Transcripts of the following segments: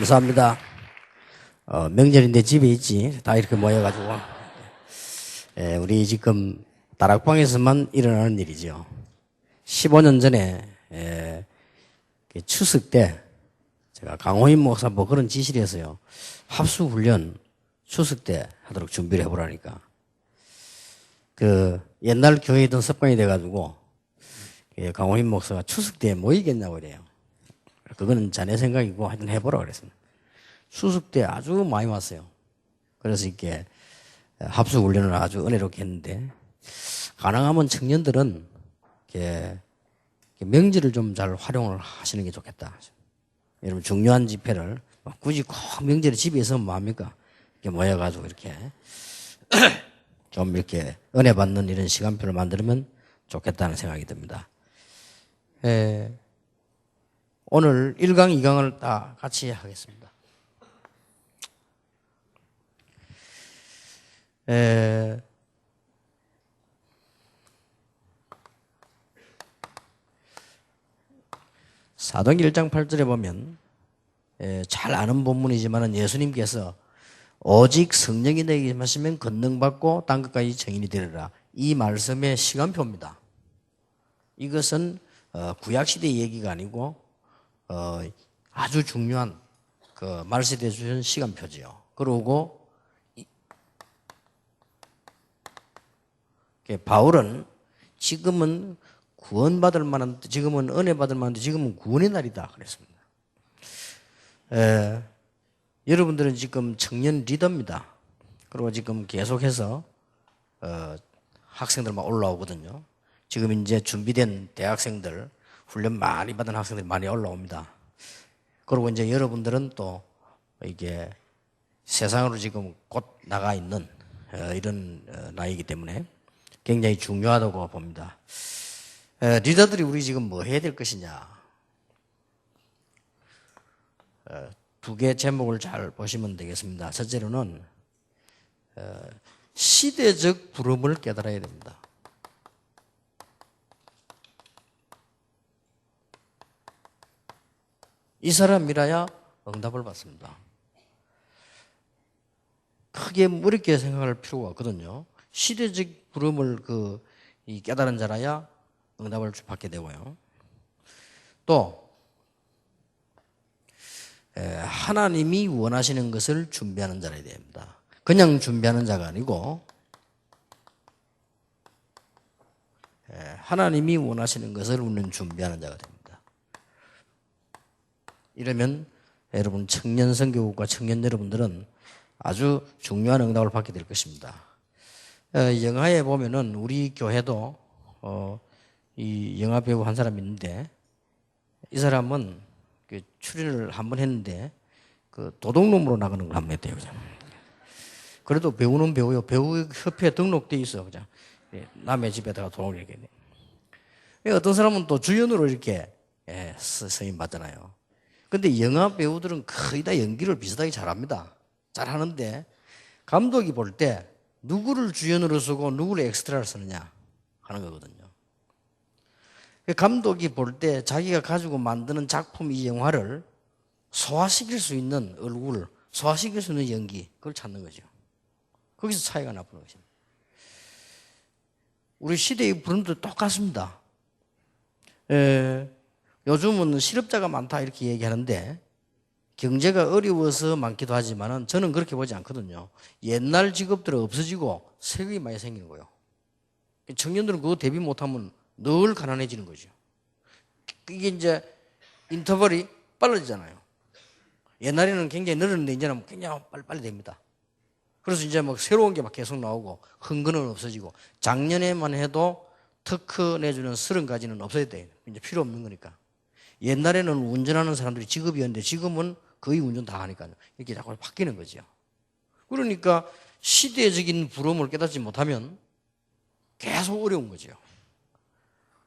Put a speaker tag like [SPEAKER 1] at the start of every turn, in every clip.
[SPEAKER 1] 감사합니다. 명절인데 집에 있지. 다 이렇게 모여가지고. 우리 지금 다락방에서만 일어나는 일이죠. 15년 전에 추석 때 제가 강호인 목사 뭐 그런 지시를 했어요. 합수훈련 추석 때 하도록 준비를 해보라니까. 그 옛날 교회에 있던 습관이 돼가지고 강호인 목사가 추석 때 모이겠냐고 그래요. 그거는 자네 생각이고 하여튼 해보라 그랬습니다. 추석 때 아주 많이 왔어요. 그래서 이렇게 합수훈련을 아주 은혜롭게 했는데, 가능하면 청년들은 이렇게 명절을 좀 잘 활용을 하시는 게 좋겠다. 여러분 중요한 집회를 굳이 꼭 명절에 집에 있으면 뭐합니까? 이렇게 모여가지고 이렇게 좀 이렇게 은혜 받는 이런 시간표를 만들면 좋겠다는 생각이 듭니다. 오늘 1강, 2강을 다 같이 하겠습니다. 사도행전 1장 8절에 보면 잘 아는 본문이지만 예수님께서 오직 성령이 내게 임하시면 권능받고 땅끝까지 증인이 되리라. 이 말씀의 시간표입니다. 이것은 구약시대의 얘기가 아니고 아주 중요한 그 말세대에 주신 시간표지요. 그러고 바울은 지금은 구원받을 만한, 지금은 은혜 받을 만한데 지금은 구원의 날이다 그랬습니다. 여러분들은 지금 청년 리더입니다. 그리고 지금 계속해서 학생들만 올라오거든요. 지금 이제 준비된 대학생들, 훈련 많이 받은 학생들이 많이 올라옵니다. 그리고 이제 여러분들은 또 이게 세상으로 지금 곧 나가 있는 이런 나이이기 때문에 굉장히 중요하다고 봅니다. 리더들이 우리 지금 뭐 해야 될 것이냐. 두 개 제목을 잘 보시면 되겠습니다. 첫째로는 시대적 부름을 깨달아야 됩니다. 이 사람이라야 응답을 받습니다. 크게 무겁게 생각할 필요가 없거든요. 시대적 부름을 깨달은 자라야 응답을 받게 되고요. 또 하나님이 원하시는 것을 준비하는 자라야 됩니다. 그냥 준비하는 자가 아니고 하나님이 원하시는 것을 우리는 준비하는 자가 됩니다. 이러면 여러분 청년 선교국과 청년 여러분들은 아주 중요한 응답을 받게 될 것입니다. 영화에 보면은 우리 교회도 이 영화 배우 한 사람이 있는데, 이 사람은 그 출연을 한 번 했는데 그 도둑놈으로 나가는 걸 한 번 했대요. 그냥. 그래도 배우는 배우요. 배우 협회에 등록돼 있어. 그냥 남의 집에다가 돈을 이렇게. 어떤 사람은 또 주연으로 이렇게 서임 받잖아요. 근데 영화 배우들은 거의 다 연기를 비슷하게 잘합니다. 잘하는데 감독이 볼 때 누구를 주연으로 쓰고 누구를 엑스트라를 쓰느냐 하는 거거든요. 감독이 볼 때 자기가 가지고 만드는 작품, 이 영화를 소화시킬 수 있는 얼굴, 소화시킬 수 있는 연기, 그걸 찾는 거죠. 거기서 차이가 나쁘는 것입니다. 우리 시대의 부름도 똑같습니다. 요즘은 실업자가 많다 이렇게 얘기하는데 경제가 어려워서 많기도 하지만 저는 그렇게 보지 않거든요. 옛날 직업들은 없어지고 새로이 많이 생기는 거예요. 청년들은 그거 대비 못하면 늘 가난해지는 거죠. 이게 이제 인터벌이 빨라지잖아요. 옛날에는 굉장히 늘었는데 이제는 굉장히 빨리 됩니다. 그래서 이제 막 새로운 게 막 계속 나오고 흥건은 없어지고, 작년에만 해도 특허 내주는 30가지는 없어야 돼요. 이제 필요 없는 거니까. 옛날에는 운전하는 사람들이 직업이었는데 지금은 거의 운전 다 하니까요. 이렇게 자꾸 바뀌는 거죠. 그러니까 시대적인 부름을 깨닫지 못하면 계속 어려운 거죠.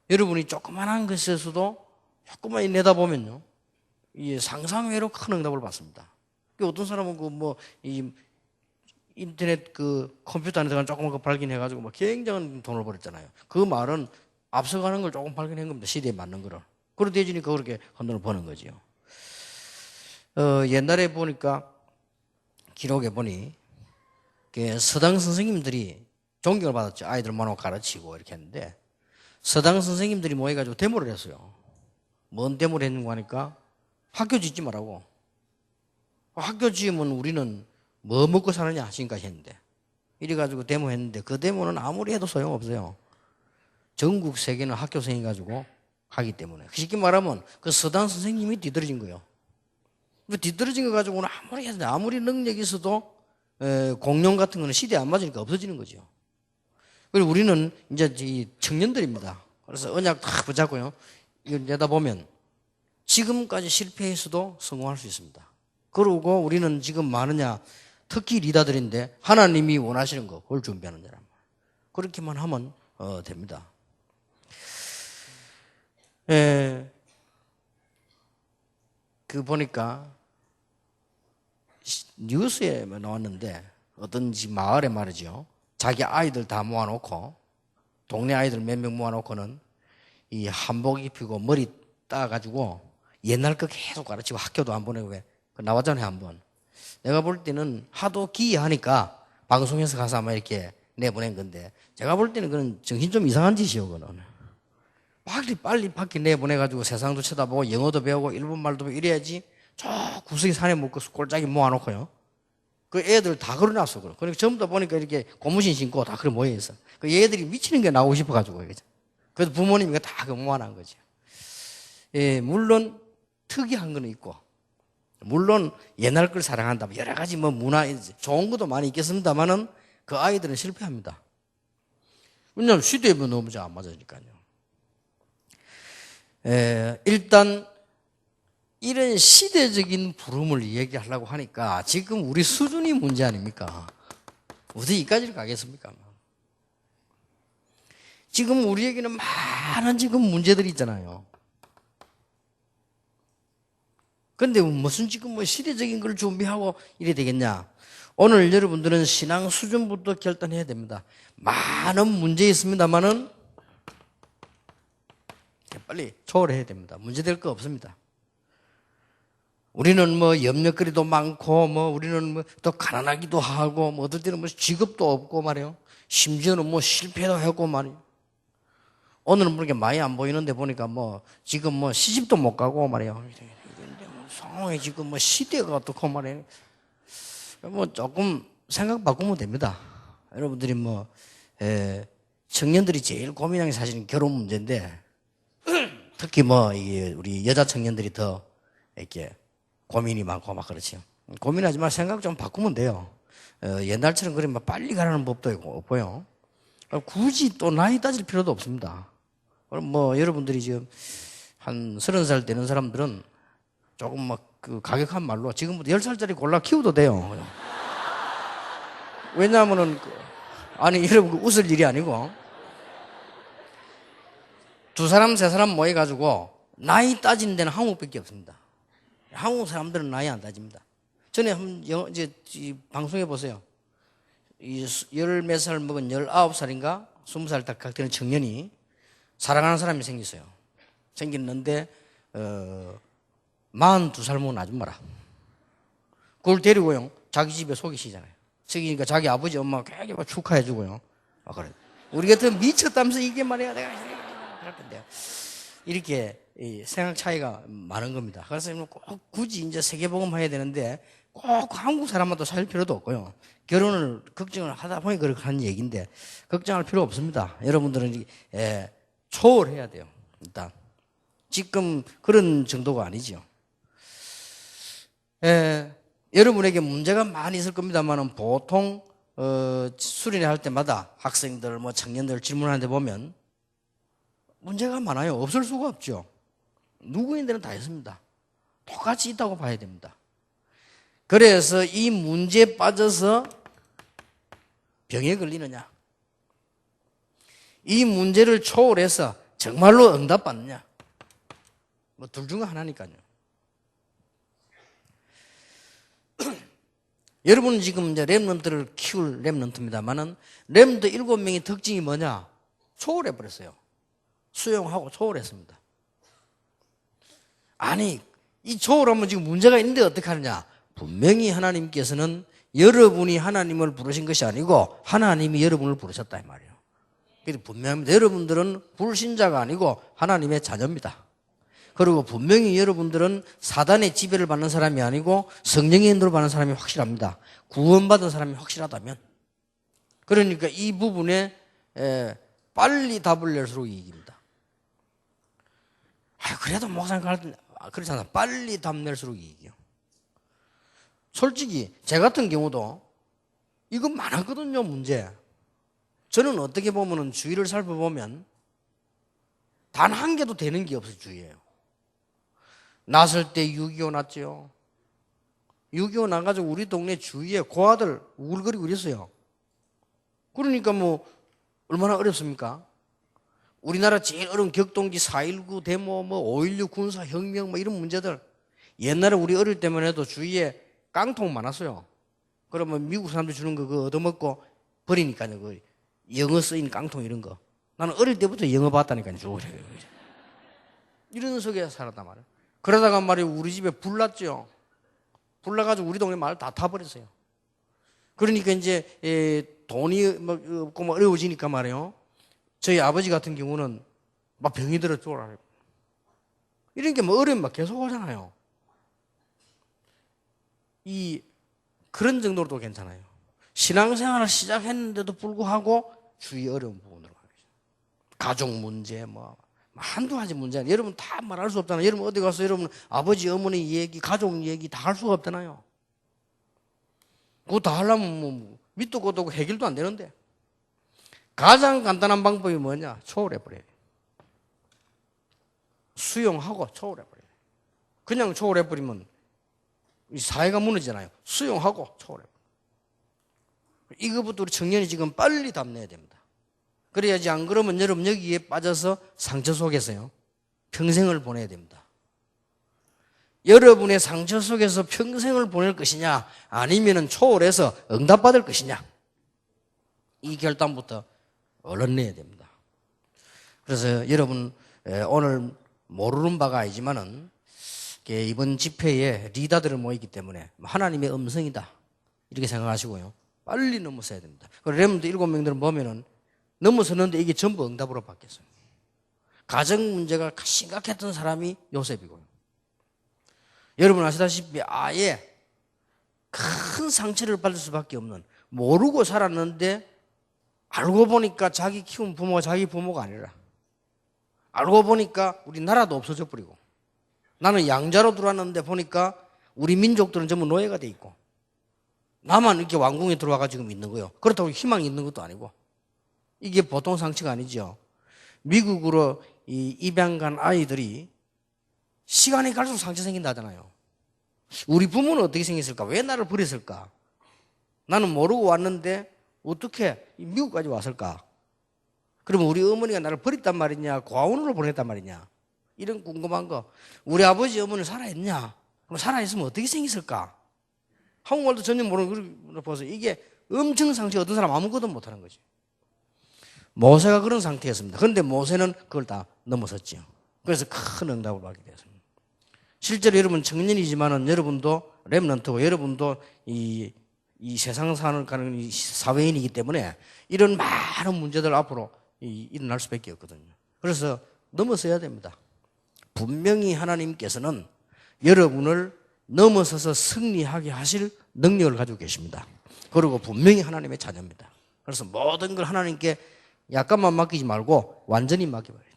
[SPEAKER 1] 여러분이 조그만한 것에서도 조금만 내다보면요, 이 상상외로 큰 응답을 받습니다. 어떤 사람은 인터넷 컴퓨터 안에 들어간 조그만 거 발견해가지고 굉장한 돈을 벌었잖아요. 그 말은 앞서가는 걸 조금 발견한 겁니다. 시대에 맞는 거를. 그렇게 되지니까 그렇게 큰 돈을 버는 거지요. 옛날에 보니까 기록에 보니 서당 선생님들이 존경을 받았죠. 아이들 모아놓고 가르치고 이렇게 했는데 서당 선생님들이 모여가지고 데모를 했어요. 뭔 데모를 했는가 하니까 학교 짓지 말라고. 학교 지으면 우리는 뭐 먹고 사느냐 지금까지 했는데 이래가지고 데모했는데 그 데모는 아무리 해도 소용없어요. 전국 세계는 학교생해가지고 하기 때문에 쉽게 말하면 그 서당 선생님이 뒤떨어진 거예요. 그 뒤떨어진 거 가지고는 아무리 해도 아무리 능력이 있어도 공룡 같은 거는 시대에 안 맞으니까 없어지는 거죠. 그리고 우리는 이제 청년들입니다. 그래서 언약 다 붙잡고요. 이걸 내다보면 지금까지 실패했어도 성공할 수 있습니다. 그리고 우리는 지금 많으냐 특히 리더들인데 하나님이 원하시는 거 그걸 준비하는 사람. 그렇게만 하면 됩니다. 그 보니까 뉴스에 나왔는데 어떤 마을에 말이죠. 자기 아이들 다 모아놓고 동네 아이들 몇 명 모아놓고는 이 한복 입히고 머리 따가지고 옛날 거 계속 가르치고 학교도 안 보내고 나왔잖아요 한번. 내가 볼 때는 하도 기이하니까 방송에서 가서 아마 이렇게 내보낸 건데 제가 볼 때는 그건 정신 좀 이상한 짓이요 그거는. 빨리 밖에 내보내가지고 세상도 쳐다보고 영어도 배우고 일본말도 배우고 이래야지 저 구석에 산에 묻고 꼴짝이 모아놓고요. 그 애들 다 걸어놨어. 그러니까 전부 다 보니까 이렇게 고무신 신고 다 그래 모여있어. 그 얘들이 미치는 게 나오고 싶어가지고. 그래서 부모님이 다 모아놓은 거죠. 예, 물론 특이한 거는 있고, 물론 옛날 걸 사랑한다. 여러 가지 뭐 문화, 좋은 것도 많이 있겠습니다만은 그 아이들은 실패합니다. 왜냐하면 시대에 너무 잘 안 맞으니까요. 일단 이런 시대적인 부름을 얘기하려고 하니까 지금 우리 수준이 문제 아닙니까? 어디 이까지를 가겠습니까? 지금 우리에게는 많은 지금 문제들이 있잖아요. 그런데 무슨 지금 뭐 시대적인 걸 준비하고 이래 되겠냐? 오늘 여러분들은 신앙 수준부터 결단해야 됩니다. 많은 문제 있습니다만은 빨리 초월해야 됩니다. 문제될 거 없습니다. 우리는 뭐 염려거리도 많고 뭐 우리는 뭐 또 가난하기도 하고 뭐 어떨 때는 뭐 직업도 없고 말이에요. 심지어는 뭐 실패도 하고 말이에요. 오늘은 그렇게 많이 안 보이는데 보니까 뭐 지금 뭐 시집도 못 가고 말이에요. 상황이 지금 뭐 시대가 어떻고 말이에요. 뭐 조금 생각 바꾸면 됩니다. 여러분들이 뭐 청년들이 제일 고민하는 게 사실은 결혼 문제인데 특히 뭐 이게 우리 여자 청년들이 더 이렇게 고민이 많고 막 그렇죠. 고민하지 마 생각 좀 바꾸면 돼요. 옛날처럼 그래 막 빨리 가라는 법도 없고요. 굳이 또 나이 따질 필요도 없습니다. 그럼 뭐 여러분들이 지금 한 30살 되는 사람들은 조금 막 그 가격한 말로 지금부터 10살짜리 골라 키워도 돼요. 왜냐하면은 아니 여러분 웃을 일이 아니고 두 사람 세 사람 모여가지고 나이 따지는 데는 한국밖에 없습니다. 한국 사람들은 나이 안 따집니다. 전에 한번 이제 방송해 보세요. 열 몇 살 먹은 19살인가 20살 딱 되는 청년이 사랑하는 사람이 생겼어요. 생겼는데 42살 먹은 아줌마라. 그걸 데리고요 자기 집에 소개시잖아요. 속이니까 자기 아버지 엄마가 굉장히 막 축하해 주고요. 그래. 우리 같은 미쳤다면서 이게 말이야 내가 그럴 건데 이렇게 생각 차이가 많은 겁니다. 그래서 꼭 굳이 이제 세계복음 해야 되는데 꼭 한국 사람만 살 필요도 없고요. 결혼을 걱정을 하다 보니 그렇게 하는 얘기인데 걱정할 필요 없습니다. 여러분들은 초월해야 돼요. 일단 지금 그런 정도가 아니죠. 여러분에게 문제가 많이 있을 겁니다만은 보통 수련회 할 때마다 학생들 뭐 청년들 질문하는데 보면 문제가 많아요. 없을 수가 없죠. 누구인데는 다 있습니다. 똑같이 있다고 봐야 됩니다. 그래서 이 문제에 빠져서 병에 걸리느냐, 이 문제를 초월해서 정말로 응답받느냐, 뭐 둘 중 하나니까요. 여러분은 지금 이제 렘넌트를 키울 렘넌트입니다만은 렘넌트 7명의 특징이 뭐냐? 초월해버렸어요. 수용하고 초월했습니다. 아니 이 초월하면 지금 문제가 있는데 어떻게 하느냐? 분명히 하나님께서는 여러분이 하나님을 부르신 것이 아니고 하나님이 여러분을 부르셨다 이 말이에요. 그래서 분명합니다. 여러분들은 불신자가 아니고 하나님의 자녀입니다. 그리고 분명히 여러분들은 사단의 지배를 받는 사람이 아니고 성령의 인도를 받는 사람이 확실합니다. 구원받은 사람이 확실하다면. 그러니까 이 부분에 빨리 답을 낼수록 이익입니다. 그래도 목사님 그렇잖아. 빨리 답 낼수록 이익이요. 솔직히 제 같은 경우도 이거 많았거든요, 문제. 저는 어떻게 보면은 주위를 살펴보면 단 한 개도 되는 게 없어요, 주위에요. 났을 때 6.25 났죠. 6.25 나가지고 우리 동네 주위에 고아들 우글거리고 이랬어요. 그러니까 뭐 얼마나 어렵습니까? 우리나라 제일 어려운 격동기 4.19 데모, 5.16 군사혁명 이런 문제들. 옛날에 우리 어릴 때만 해도 주위에 깡통 많았어요. 그러면 미국 사람들 주는 거 그거 얻어먹고 버리니까요. 그 영어 쓰인 깡통 이런 거. 나는 어릴 때부터 영어 봤다니까요. 이런 속에 살았단 말이에요. 그러다가 말이에요. 우리 집에 불 났죠. 불 나가지고 우리 동네 마을 다 타버렸어요. 그러니까 이제 돈이 없고 어려워지니까 말이에요. 저희 아버지 같은 경우는 막 병이 들어 죽어라. 이런 게 어려우면 계속 오잖아요. 그런 정도로도 괜찮아요. 신앙생활을 시작했는데도 불구하고 주위 어려운 부분으로 가겠죠. 가족 문제, 한두 가지 문제. 여러분 다 말할 수 없잖아요. 여러분 어디 가서 여러분 아버지, 어머니 얘기, 가족 얘기 다 할 수가 없잖아요. 그거 다 하려면 밑도 끝도 없고 해결도 안 되는데. 가장 간단한 방법이 뭐냐? 초월해버려요. 수용하고 초월해버려요. 그냥 초월해버리면 이 사회가 무너지잖아요. 수용하고 초월해버려요. 이거부터 우리 청년이 지금 빨리 답 내야 됩니다. 그래야지 안 그러면 여러분 여기에 빠져서 상처 속에서요. 평생을 보내야 됩니다. 여러분의 상처 속에서 평생을 보낼 것이냐 아니면 초월해서 응답받을 것이냐 이 결단부터 얼른 내야 됩니다. 그래서 여러분 오늘 모르는 바가 아니지만은 이번 집회에 리더들을 모이기 때문에 하나님의 음성이다 이렇게 생각하시고요. 빨리 넘어서야 됩니다. 렘넌트 7명들은 보면은 넘어서는데 이게 전부 응답으로 바뀌었어요. 가정 문제가 심각했던 사람이 요셉이고요. 여러분 아시다시피 아예 큰 상처를 받을 수밖에 없는 모르고 살았는데 알고 보니까 자기 키운 부모가 자기 부모가 아니라 알고 보니까 우리 나라도 없어져 버리고 나는 양자로 들어왔는데 보니까 우리 민족들은 전부 노예가 돼 있고 나만 이렇게 왕궁에 들어와가 지금 있는 거예요. 그렇다고 희망이 있는 것도 아니고 이게 보통 상처가 아니죠. 미국으로 입양 간 아이들이 시간이 갈수록 상처 생긴다 하잖아요. 우리 부모는 어떻게 생겼을까? 왜 나를 버렸을까? 나는 모르고 왔는데 어떻게 미국까지 왔을까? 그러면 우리 어머니가 나를 버렸단 말이냐? 고아원으로 보냈단 말이냐? 이런 궁금한 거. 우리 아버지 어머니는 살아있냐? 그럼 살아있으면 어떻게 생겼을까? 한국말도 전혀 모르는 걸 봐서 이게 엄청 상처 어떤 사람 아무것도 못하는 거지. 모세가 그런 상태였습니다. 그런데 모세는 그걸 다 넘어섰지요. 그래서 큰 응답을 받게 되었습니다. 실제로 여러분 청년이지만은 여러분도 렘넌트고 여러분도 이 세상 사는 이 사회인이기 때문에 이런 많은 문제들 앞으로 일어날 수밖에 없거든요. 그래서 넘어서야 됩니다. 분명히 하나님께서는 여러분을 넘어서서 승리하게 하실 능력을 가지고 계십니다. 그리고 분명히 하나님의 자녀입니다. 그래서 모든 걸 하나님께 약간만 맡기지 말고 완전히 맡겨버려요.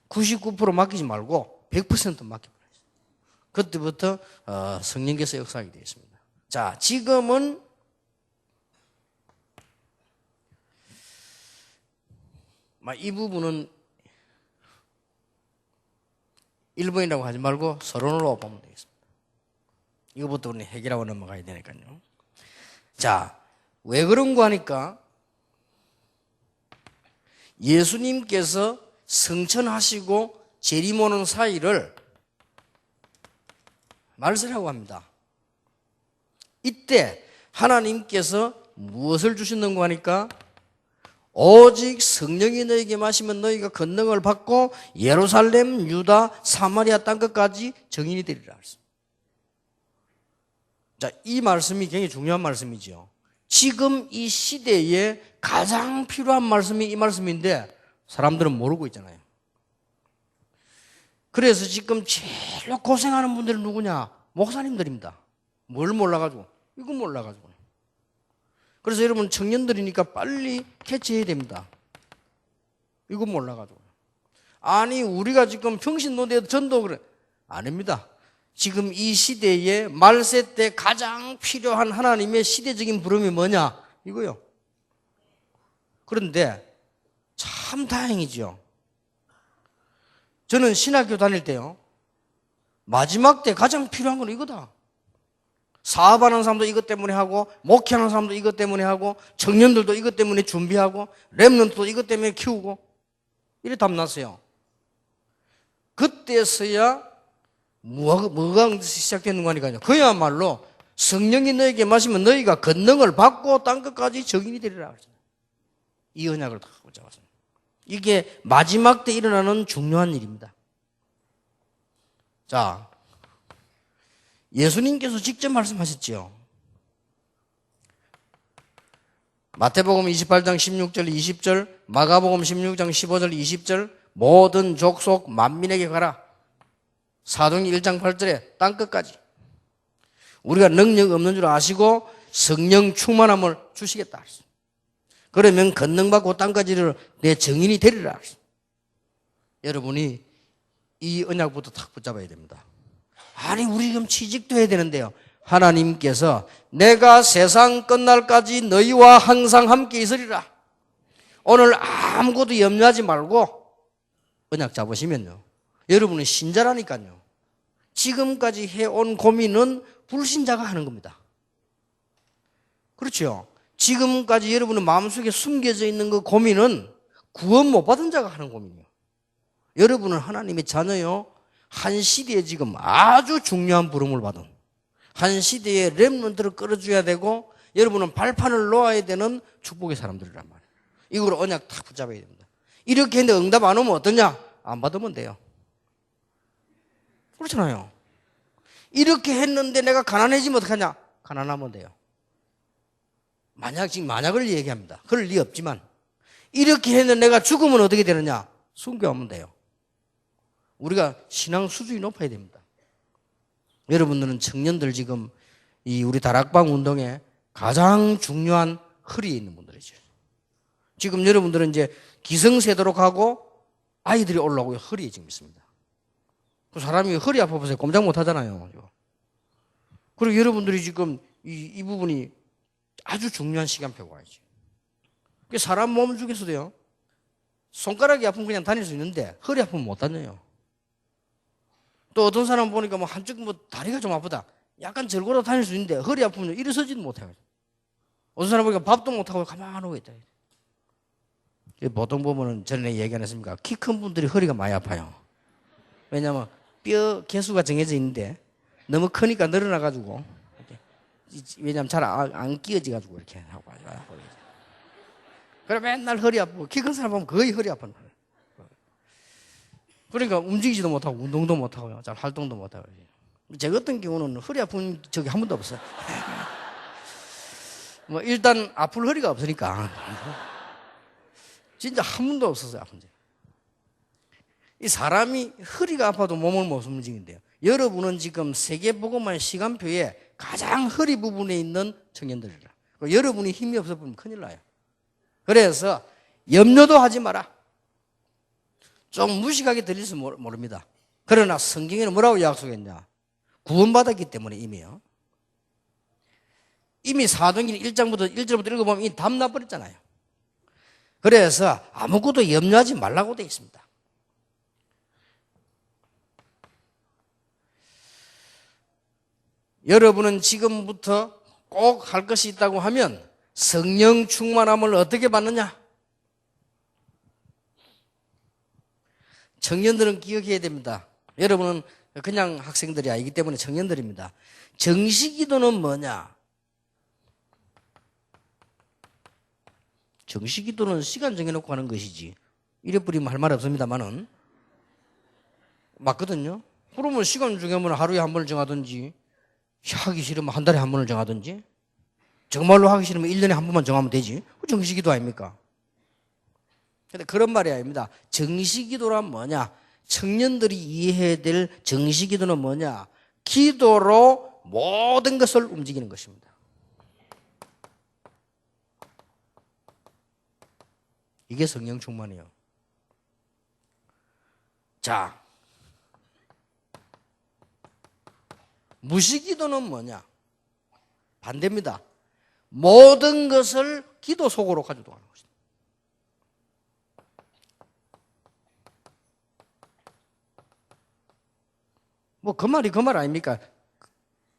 [SPEAKER 1] 99% 맡기지 말고 100% 맡겨버려요. 그때부터 성령께서 역사하게 되어 있습니다. 자, 지금은 이 부분은 1번이라고 하지 말고 서론으로 보면 되겠습니다. 이거부터 우리는 해결하고 넘어가야 되니까요. 자, 왜 그런 거 하니까 예수님께서 성천하시고 재림오는 사이를 말세라고 합니다. 이때 하나님께서 무엇을 주셨는가 하니까 오직 성령이 너에게 마시면 너희가 권능을 받고 예루살렘, 유다, 사마리아 땅끝까지 증인이 되리라. 자, 이 말씀이 굉장히 중요한 말씀이죠. 지금 이 시대에 가장 필요한 말씀이 이 말씀인데 사람들은 모르고 있잖아요. 그래서 지금 제일 고생하는 분들은 누구냐? 목사님들입니다. 뭘 몰라가지고? 이거 몰라가지고. 그래서 여러분 청년들이니까 빨리 캐치해야 됩니다. 이거 몰라가지고. 아니 우리가 지금 평신도대에도 전도 그래. 아닙니다. 지금 이 시대에 말세 때 가장 필요한 하나님의 시대적인 부름이 뭐냐? 이거요. 그런데 참 다행이죠. 저는 신학교 다닐 때요. 마지막 때 가장 필요한 건 이거다. 사업하는 사람도 이것 때문에 하고 목회하는 사람도 이것 때문에 하고 청년들도 이것 때문에 준비하고 렘넌트도 이것 때문에 키우고 이래 답났어요. 그때서야 뭐가 시작되는 거니까요. 그야말로 성령이 너에게 마시면 너희가 권능을 받고 땅끝까지 증인이 되리라. 이 언약을 다 잡았습니다. 이게 마지막 때 일어나는 중요한 일입니다. 자, 예수님께서 직접 말씀하셨지요. 마태복음 28장 16절 20절, 마가복음 16장 15절 20절, 모든 족속 만민에게 가라. 사도행전 1장 8절에 땅끝까지. 우리가 능력 없는 줄 아시고 성령 충만함을 주시겠다. 그러면 권능받고 땅까지를 내 증인이 되리라. 여러분이 이 언약부터 탁 붙잡아야 됩니다. 아니 우리 지금 취직도 해야 되는데요. 하나님께서 내가 세상 끝날까지 너희와 항상 함께 있으리라. 오늘 아무것도 염려하지 말고 언약 잡으시면요. 여러분은 신자라니까요. 지금까지 해온 고민은 불신자가 하는 겁니다. 그렇죠? 지금까지 여러분의 마음속에 숨겨져 있는 그 고민은 구원 못 받은 자가 하는 고민이에요. 여러분은 하나님의 자녀요. 한 시대에 지금 아주 중요한 부름을 받은 한 시대에 렘넌트를 끌어줘야 되고 여러분은 발판을 놓아야 되는 축복의 사람들이란 말이에요. 이걸 언약 딱 붙잡아야 됩니다. 이렇게 했는데 응답 안 오면 어떠냐? 안 받으면 돼요. 그렇잖아요. 이렇게 했는데 내가 가난해지면 어떡하냐? 가난하면 돼요. 지금 만약을 얘기합니다. 그럴 리 없지만 이렇게 했는데 내가 죽으면 어떻게 되느냐? 순교하면 돼요. 우리가 신앙 수준이 높아야 됩니다. 여러분들은 청년들 지금 이 우리 다락방 운동에 가장 중요한 허리에 있는 분들이죠. 지금 여러분들은 이제 기성세도록 하고 아이들이 올라오고 허리에 지금 있습니다. 사람이 허리 아파서 꼼짝 못 하잖아요. 그리고 여러분들이 지금 이 부분이 아주 중요한 시간표가 와야지. 사람 몸 중에서도요, 손가락이 아프면 그냥 다닐 수 있는데 허리 아프면 못 다녀요. 또 어떤 사람 보니까 뭐 한쪽 다리가 좀 아프다. 약간 절고로 다닐 수 있는데 허리 아프면 일어서지도 못해요. 어떤 사람 보니까 밥도 못하고 가만히 누워 있다. 보통 보면은 전에 얘기 안 했습니까? 키 큰 분들이 허리가 많이 아파요. 왜냐면 뼈 개수가 정해져 있는데 너무 크니까 늘어나가지고 왜냐면 잘 안 끼어져가지고 이렇게 하고 그래 맨날 허리 아프고 키 큰 사람 보면 거의 허리 아픈 거예요. 그러니까 움직이지도 못하고 운동도 못하고요. 잘 활동도 못하고. 제 같은 경우는 허리 아픈 적이 한 번도 없어요. 뭐 일단 아플 허리가 없으니까 진짜 한 번도 없었어요. 아픈 적. 이 사람이 허리가 아파도 몸을 못 움직인대요. 여러분은 지금 세계보고만 시간표에 가장 허리 부분에 있는 청년들이라. 여러분이 힘이 없어 보면 큰일 나요. 그래서 염려도 하지 마라. 좀 무식하게 들릴지 모릅니다. 그러나 성경에는 뭐라고 약속했냐? 구원받았기 때문에 이미요. 이미 사도행전 1절부터 읽어보면 이 답 나버렸잖아요. 그래서 아무것도 염려하지 말라고 되어 있습니다. 여러분은 지금부터 꼭 할 것이 있다고 하면 성령 충만함을 어떻게 받느냐? 청년들은 기억해야 됩니다. 여러분은 그냥 학생들이 아니기 때문에 청년들입니다. 정식기도는 뭐냐? 정시기도는 시간 정해놓고 하는 것이지. 이래 버리면 할 말 없습니다만은 맞거든요. 그러면 시간 정하면 하루에 한 번을 정하든지, 하기 싫으면 한 달에 한 번을 정하든지, 정말로 하기 싫으면 1년에 한 번만 정하면 되지. 그 정시기도 아닙니까? 근데 그런 말이 아닙니다. 정시기도란 뭐냐? 청년들이 이해해야 될 정시기도는 뭐냐? 기도로 모든 것을 움직이는 것입니다. 이게 성령 충만이에요. 자, 무시기도는 뭐냐? 반대입니다. 모든 것을 기도 속으로 가지고 가는 것입니다. 뭐 그 말이 그 말 아닙니까?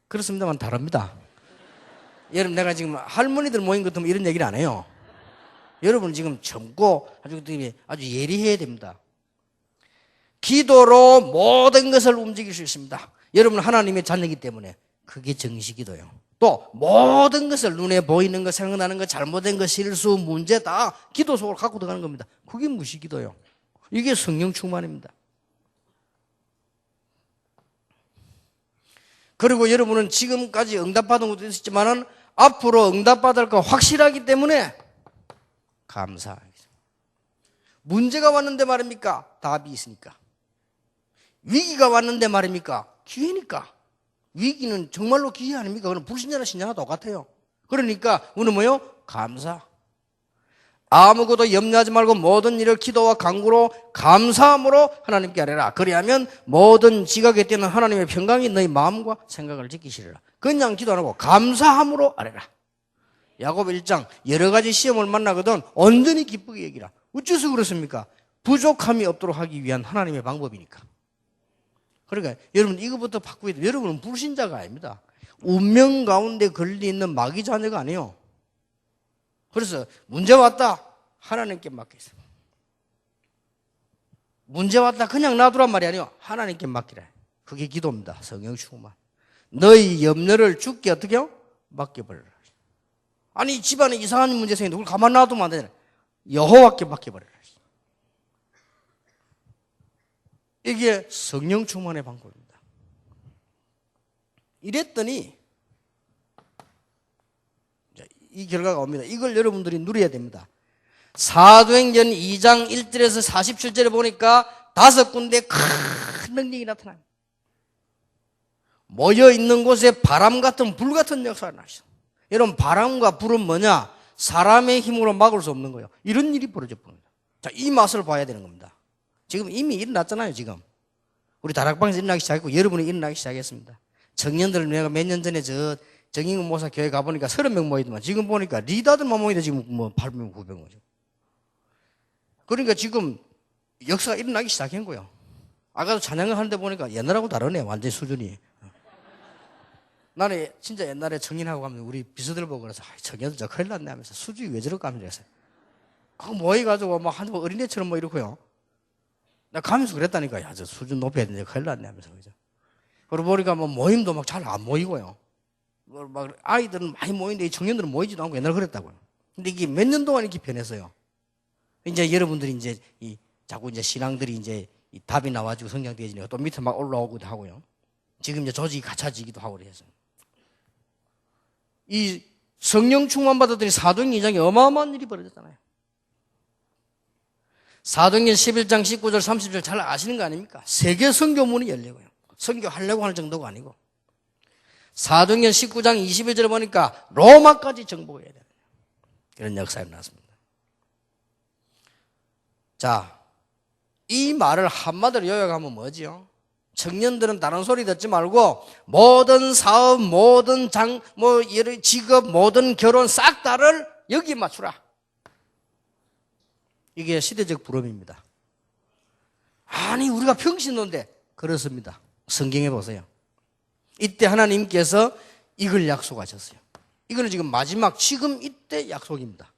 [SPEAKER 1] 그렇습니다만 다릅니다. 여러분, 내가 지금 할머니들 모인 것 같으면 이런 얘기를 안 해요. 여러분 지금 젊고 아주 예리해야 됩니다. 기도로 모든 것을 움직일 수 있습니다. 여러분 하나님의 자녀이기 때문에 그게 정시기도예요. 또 모든 것을 눈에 보이는 것, 생각나는 것, 잘못된 것, 실수, 문제 다 기도 속으로 갖고 들어가는 겁니다. 그게 무시기도예요. 이게 성령 충만입니다. 그리고 여러분은 지금까지 응답받은 것도 있었지만은 앞으로 응답받을 거 확실하기 때문에 감사하죠. 문제가 왔는데 말입니까? 답이 있으니까. 위기가 왔는데 말입니까? 기회니까. 위기는 정말로 기회 아닙니까? 그건 불신자나 신자나 똑같아요. 그러니까 우리는 뭐요? 감사. 아무것도 염려하지 말고 모든 일을 기도와 간구로 감사함으로 하나님께 아뢰라. 그리하면 모든 지각에 뛰는 하나님의 평강이 너희 마음과 생각을 지키시리라. 그냥 기도 안 하고 감사함으로 아뢰라. 야고보 1장 여러 가지 시험을 만나거든 온전히 기쁘게 여기라. 어째서 그렇습니까? 부족함이 없도록 하기 위한 하나님의 방법이니까. 그러니까 여러분 이거부터 바꾸야 돼요. 여러분은 불신자가 아닙니다. 운명 가운데 걸려있는 마귀 자녀가 아니에요. 그래서 문제 왔다 하나님께 맡기세요. 문제 왔다 그냥 놔두란 말이 아니에요. 하나님께 맡기라. 그게 기도입니다. 성령 충만. 너희 염려를 주께 어떻게 해요? 맡겨버려라. 아니 집안에 이상한 문제 생기는데 그걸 가만 놔두면 안 되잖아요. 여호와께 맡겨버려라. 이게 성령 충만의 방법입니다. 이랬더니 이 결과가 옵니다. 이걸 여러분들이 누려야 됩니다. 사도행전 2장 1절에서 47절에 보니까 5군데 큰 능력이 나타납니다. 모여있는 곳에 바람 같은 불 같은 역사가 나시죠. 여러분 바람과 불은 뭐냐? 사람의 힘으로 막을 수 없는 거예요. 이런 일이 벌어져 버립니다. 자, 이 맛을 봐야 되는 겁니다. 지금 이미 일어났잖아요. 지금 우리 다락방에서 일어나기 시작했고 여러분이 일어나기 시작했습니다. 청년들 내가 몇 년 전에 저 정인근 모사 교회 가보니까 30명 모이더만 지금 보니까 리더들만 모이는데 지금 뭐 8명 900명이죠. 그러니까 지금 역사가 일어나기 시작한 거예요. 아까도 찬양을 하는데 보니까 옛날하고 다르네. 완전히 수준이. 나는 진짜 옛날에 청년하고 가면 우리 비서들 보고 그래서 청년들 저 큰일 났네 하면서 수준이 왜 저럴까 하면서 그랬어요. 그거 모여가지고 막 한 어린애처럼 뭐 이렇고요. 나 가면서 그랬다니까. 야, 저 수준 높여야 되는데 큰일 났네 하면서. 그죠? 그러고 보니까 뭐 모임도 막 잘 안 모이고요. 막 아이들은 많이 모이는데 이 청년들은 모이지도 않고 옛날에 그랬다고요. 근데 이게 몇 년 동안 이렇게 변했어요. 이제 여러분들이 이제 자꾸 이제 신앙들이 이제 이 답이 나와가지고 성장되어지니까 또 밑에 막 올라오기도 하고요. 지금 이제 조직이 갖춰지기도 하고 그래서. 이 성령 충만 받았더니 사도행전 2장에 어마어마한 일이 벌어졌잖아요. 사도행전 11장 19절 30절 잘 아시는 거 아닙니까? 세계 선교문이 열리고요. 선교하려고 하는 정도가 아니고. 사도행전 19장 21절에 보니까 로마까지 정복해야 되는 그런 역사가 일어났습니다. 자, 이 말을 한마디로 요약하면 뭐지요? 청년들은 다른 소리 듣지 말고 모든 사업, 모든 여러 직업, 모든 결혼 싹 다를 여기에 맞추라. 이게 시대적 부름입니다. 아니 우리가 평신도인데 그렇습니다. 성경에 보세요. 이때 하나님께서 이걸 약속하셨어요. 이거는 지금 마지막 지금 이때 약속입니다.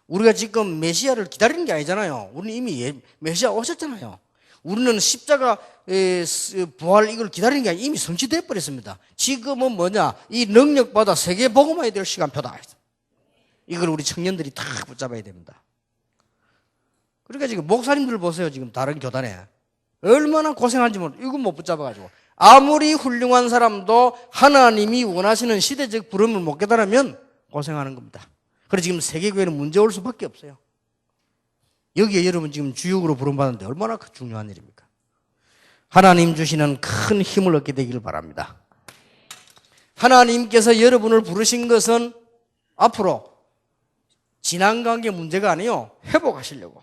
[SPEAKER 1] 우리가 지금 메시아를 기다리는 게 아니잖아요. 우리는 이미 메시아 오셨잖아요. 우리는 십자가 부활 이걸 기다리는 게 아니라 이미 성취되어 버렸습니다. 지금은 뭐냐? 이 능력받아 세계 복음화해야 될 시간표다. 이걸 우리 청년들이 다 붙잡아야 됩니다. 그러니까 지금 목사님들 보세요. 지금 다른 교단에 얼마나 고생한지 모르. 이거 못 붙잡아가지고 아무리 훌륭한 사람도 하나님이 원하시는 시대적 부름을 못 깨달으면 고생하는 겁니다. 그래서 지금 세계교회는 문제 올 수밖에 없어요. 여기에 여러분 지금 주역으로 부름받는데 얼마나 중요한 일입니까? 하나님 주시는 큰 힘을 얻게 되기를 바랍니다. 하나님께서 여러분을 부르신 것은 앞으로 지난 관계 문제가 아니요 회복하시려고.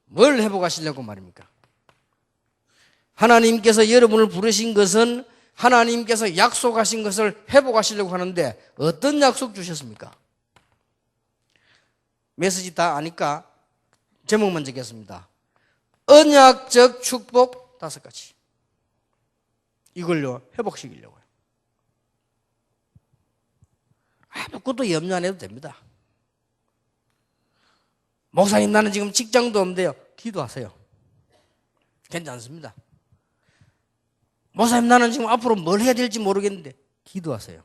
[SPEAKER 1] 뭘 회복하시려고 말입니까? 하나님께서 여러분을 부르신 것은 하나님께서 약속하신 것을 회복하시려고 하는데 어떤 약속 주셨습니까? 메시지 다 아니까 제목만 적겠습니다. 언약적 축복 5가지. 이걸요 회복시키려고요. 아무것도 염려 안 해도 됩니다. 목사님 나는 지금 직장도 없는데요. 기도하세요. 괜찮습니다. 목사님 나는 지금 앞으로 뭘 해야 될지 모르겠는데 기도하세요.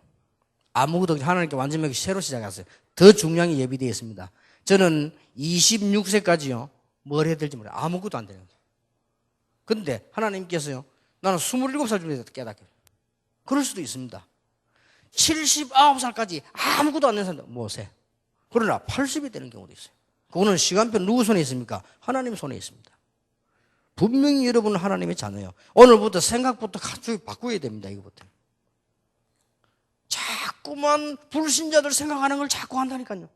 [SPEAKER 1] 아무것도 하나님께 완전히 새로 시작하세요. 더 중요한 게 예비되어 있습니다. 저는 26세까지요 뭘 해야 될지 몰라요. 아무것도 안 되는 거예요. 그런데 하나님께서요 나는 27살 중에 깨닫게. 그럴 수도 있습니다. 79살까지 아무것도 안 되는 사람도 못해. 그러나 80이 되는 경우도 있어요. 그거는 시간표 누구 손에 있습니까? 하나님 손에 있습니다. 분명히 여러분은 하나님의 자녀예요. 오늘부터 생각부터 갑자기 바꾸어야 됩니다. 이거부터. 자꾸만 불신자들 생각하는 걸 자꾸 한다니까요.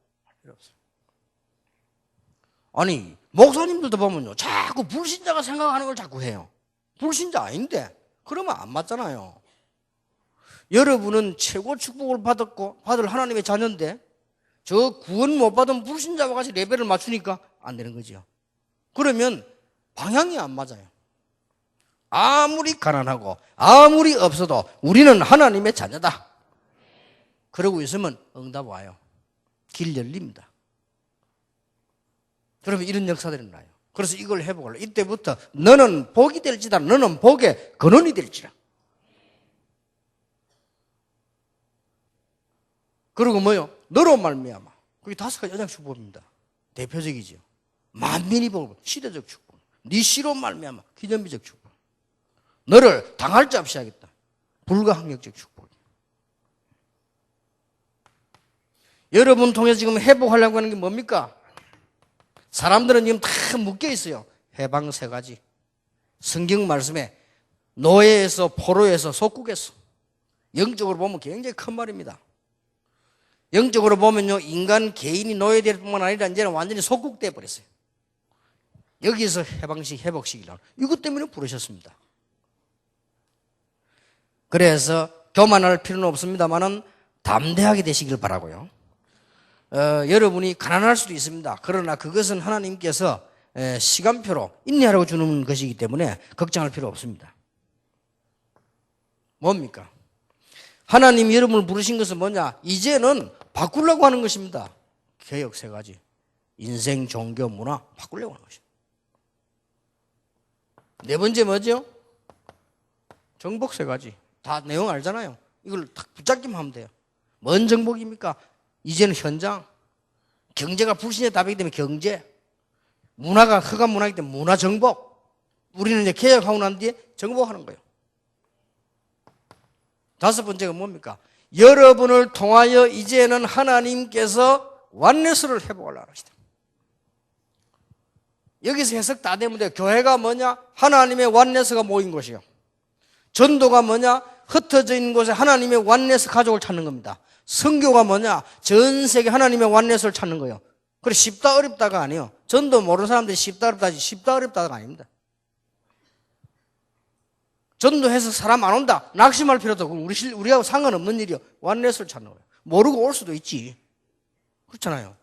[SPEAKER 1] 아니 목사님들도 보면요 자꾸 불신자가 생각하는 걸 자꾸 해요. 불신자 아닌데 그러면 안 맞잖아요. 여러분은 최고 축복을 받을 하나님의 자녀인데 저 구원 못 받은 불신자와 같이 레벨을 맞추니까 안 되는 거죠. 그러면 방향이 안 맞아요. 아무리 가난하고 아무리 없어도 우리는 하나님의 자녀다. 그러고 있으면 응답 와요. 길 열립니다. 그러면 이런 역사들이 나요. 그래서 이걸 회복하려. 이때부터 너는 복이 될지다. 너는 복의 근원이 될지라. 그리고 뭐요? 너로 말미암아. 그게 5가지 언약 축복입니다. 대표적이죠. 만민이 복을 시대적 축복. 네 씨로 말미암아 기념비적 축복. 너를 당할 자 없이 하겠다. 불가항력적 축복. 여러분 통해서 지금 회복하려고 하는 게 뭡니까? 사람들은 지금 다 묶여 있어요. 해방 3가지. 성경 말씀에 노예에서 포로에서 속국에서. 영적으로 보면 굉장히 큰 말입니다. 영적으로 보면요 인간 개인이 노예될 뿐만 아니라 이제는 완전히 속국돼 버렸어요. 여기서 회복시키려고 이것 때문에 부르셨습니다. 그래서 교만할 필요는 없습니다만은 담대하게 되시길 바라고요. 여러분이 가난할 수도 있습니다. 그러나 그것은 하나님께서 시간표로 인내하라고 주는 것이기 때문에 걱정할 필요 없습니다. 뭡니까? 하나님이 여러분을 부르신 것은 뭐냐? 이제는 바꾸려고 하는 것입니다. 개혁 3가지. 인생, 종교, 문화 바꾸려고 하는 것입니다. 4번째 뭐죠? 정복 3가지. 다 내용 알잖아요. 이걸 딱 붙잡기만 하면 돼요. 뭔 정복입니까? 이제는 현장. 경제가 불신의 답이기 때문에 경제. 문화가 흑암 문화이기 때문에 문화 정복. 우리는 이제 개혁하고 난 뒤에 정복하는 거예요. 5번째가 뭡니까? 여러분을 통하여 이제는 하나님께서 완내스를 회복하려고 하시다. 여기서 해석 다 되면 돼요. 교회가 뭐냐? 하나님의 완내스가 모인 곳이요. 전도가 뭐냐? 흩어져 있는 곳에 하나님의 완내스 가족을 찾는 겁니다. 선교가 뭐냐? 전 세계 하나님의 완내스를 찾는 거예요. 그래 쉽다 어렵다가 아니에요. 전도 모르는 사람들이 쉽다 어렵다지 쉽다 어렵다가 아닙니다. 전도해서 사람 안 온다. 낙심할 필요도 없고 우리하고 상관없는 일이요. 완내스를 찾는 거예요. 모르고 올 수도 있지. 그렇잖아요.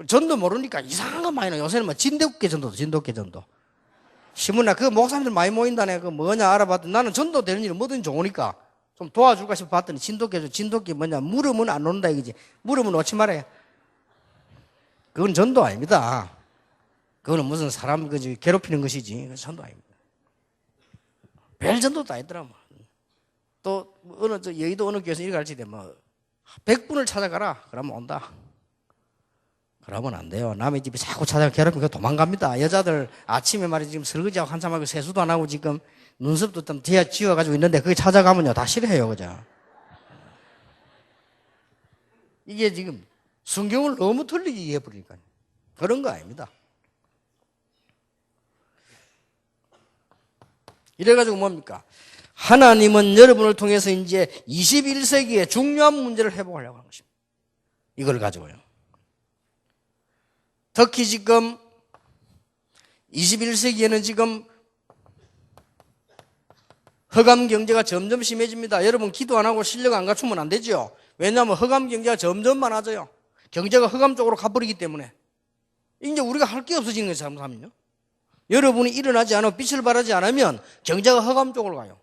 [SPEAKER 1] 전도 모르니까 이상한 거 많이 나요. 요새는 뭐 진돗개 전도도 진돗개 전도. 신문에 그 목사님들 많이 모인다네. 그 뭐냐 알아봤더니 나는 전도 되는 일은 뭐든 좋으니까 좀 도와줄까 싶어 봤더니 진돗개 뭐냐 물으면 안 온다 이거지. 물으면 오지 말아요. 그건 전도 아닙니다. 그거는 무슨 사람 괴롭히는 것이지. 전도 아닙니다. 별 전도도 아니더라. 뭐. 또 어느 여의도 어느 교회에서 이렇게 가르치대 뭐 100분을 찾아가라. 그러면 온다. 그러면 안 돼요. 남의 집에 자꾸 찾아가 괴롭히면 도망갑니다. 여자들 아침에 말이지 지금 설거지하고 한참 하고 세수도 안 하고 지금 눈썹도 좀 뒤에 지워가지고 있는데 거기 찾아가면요. 다 싫어해요. 그죠? 이게 지금 성경을 너무 틀리게 이해해버리니까요. 그런 거 아닙니다. 이래가지고 뭡니까? 하나님은 여러분을 통해서 이제 21세기에 중요한 문제를 회복하려고 하는 것입니다. 이걸 가지고요. 특히 지금 21세기에는 지금 허감 경제가 점점 심해집니다. 여러분 기도 안 하고 실력 안 갖추면 안 되죠. 왜냐하면 허감 경제가 점점 많아져요. 경제가 허감 쪽으로 가버리기 때문에 이제 우리가 할 게 없어지는 거예요. 잘못하면요. 여러분이 일어나지 않으면 빛을 발하지 않으면 경제가 허감 쪽으로 가요.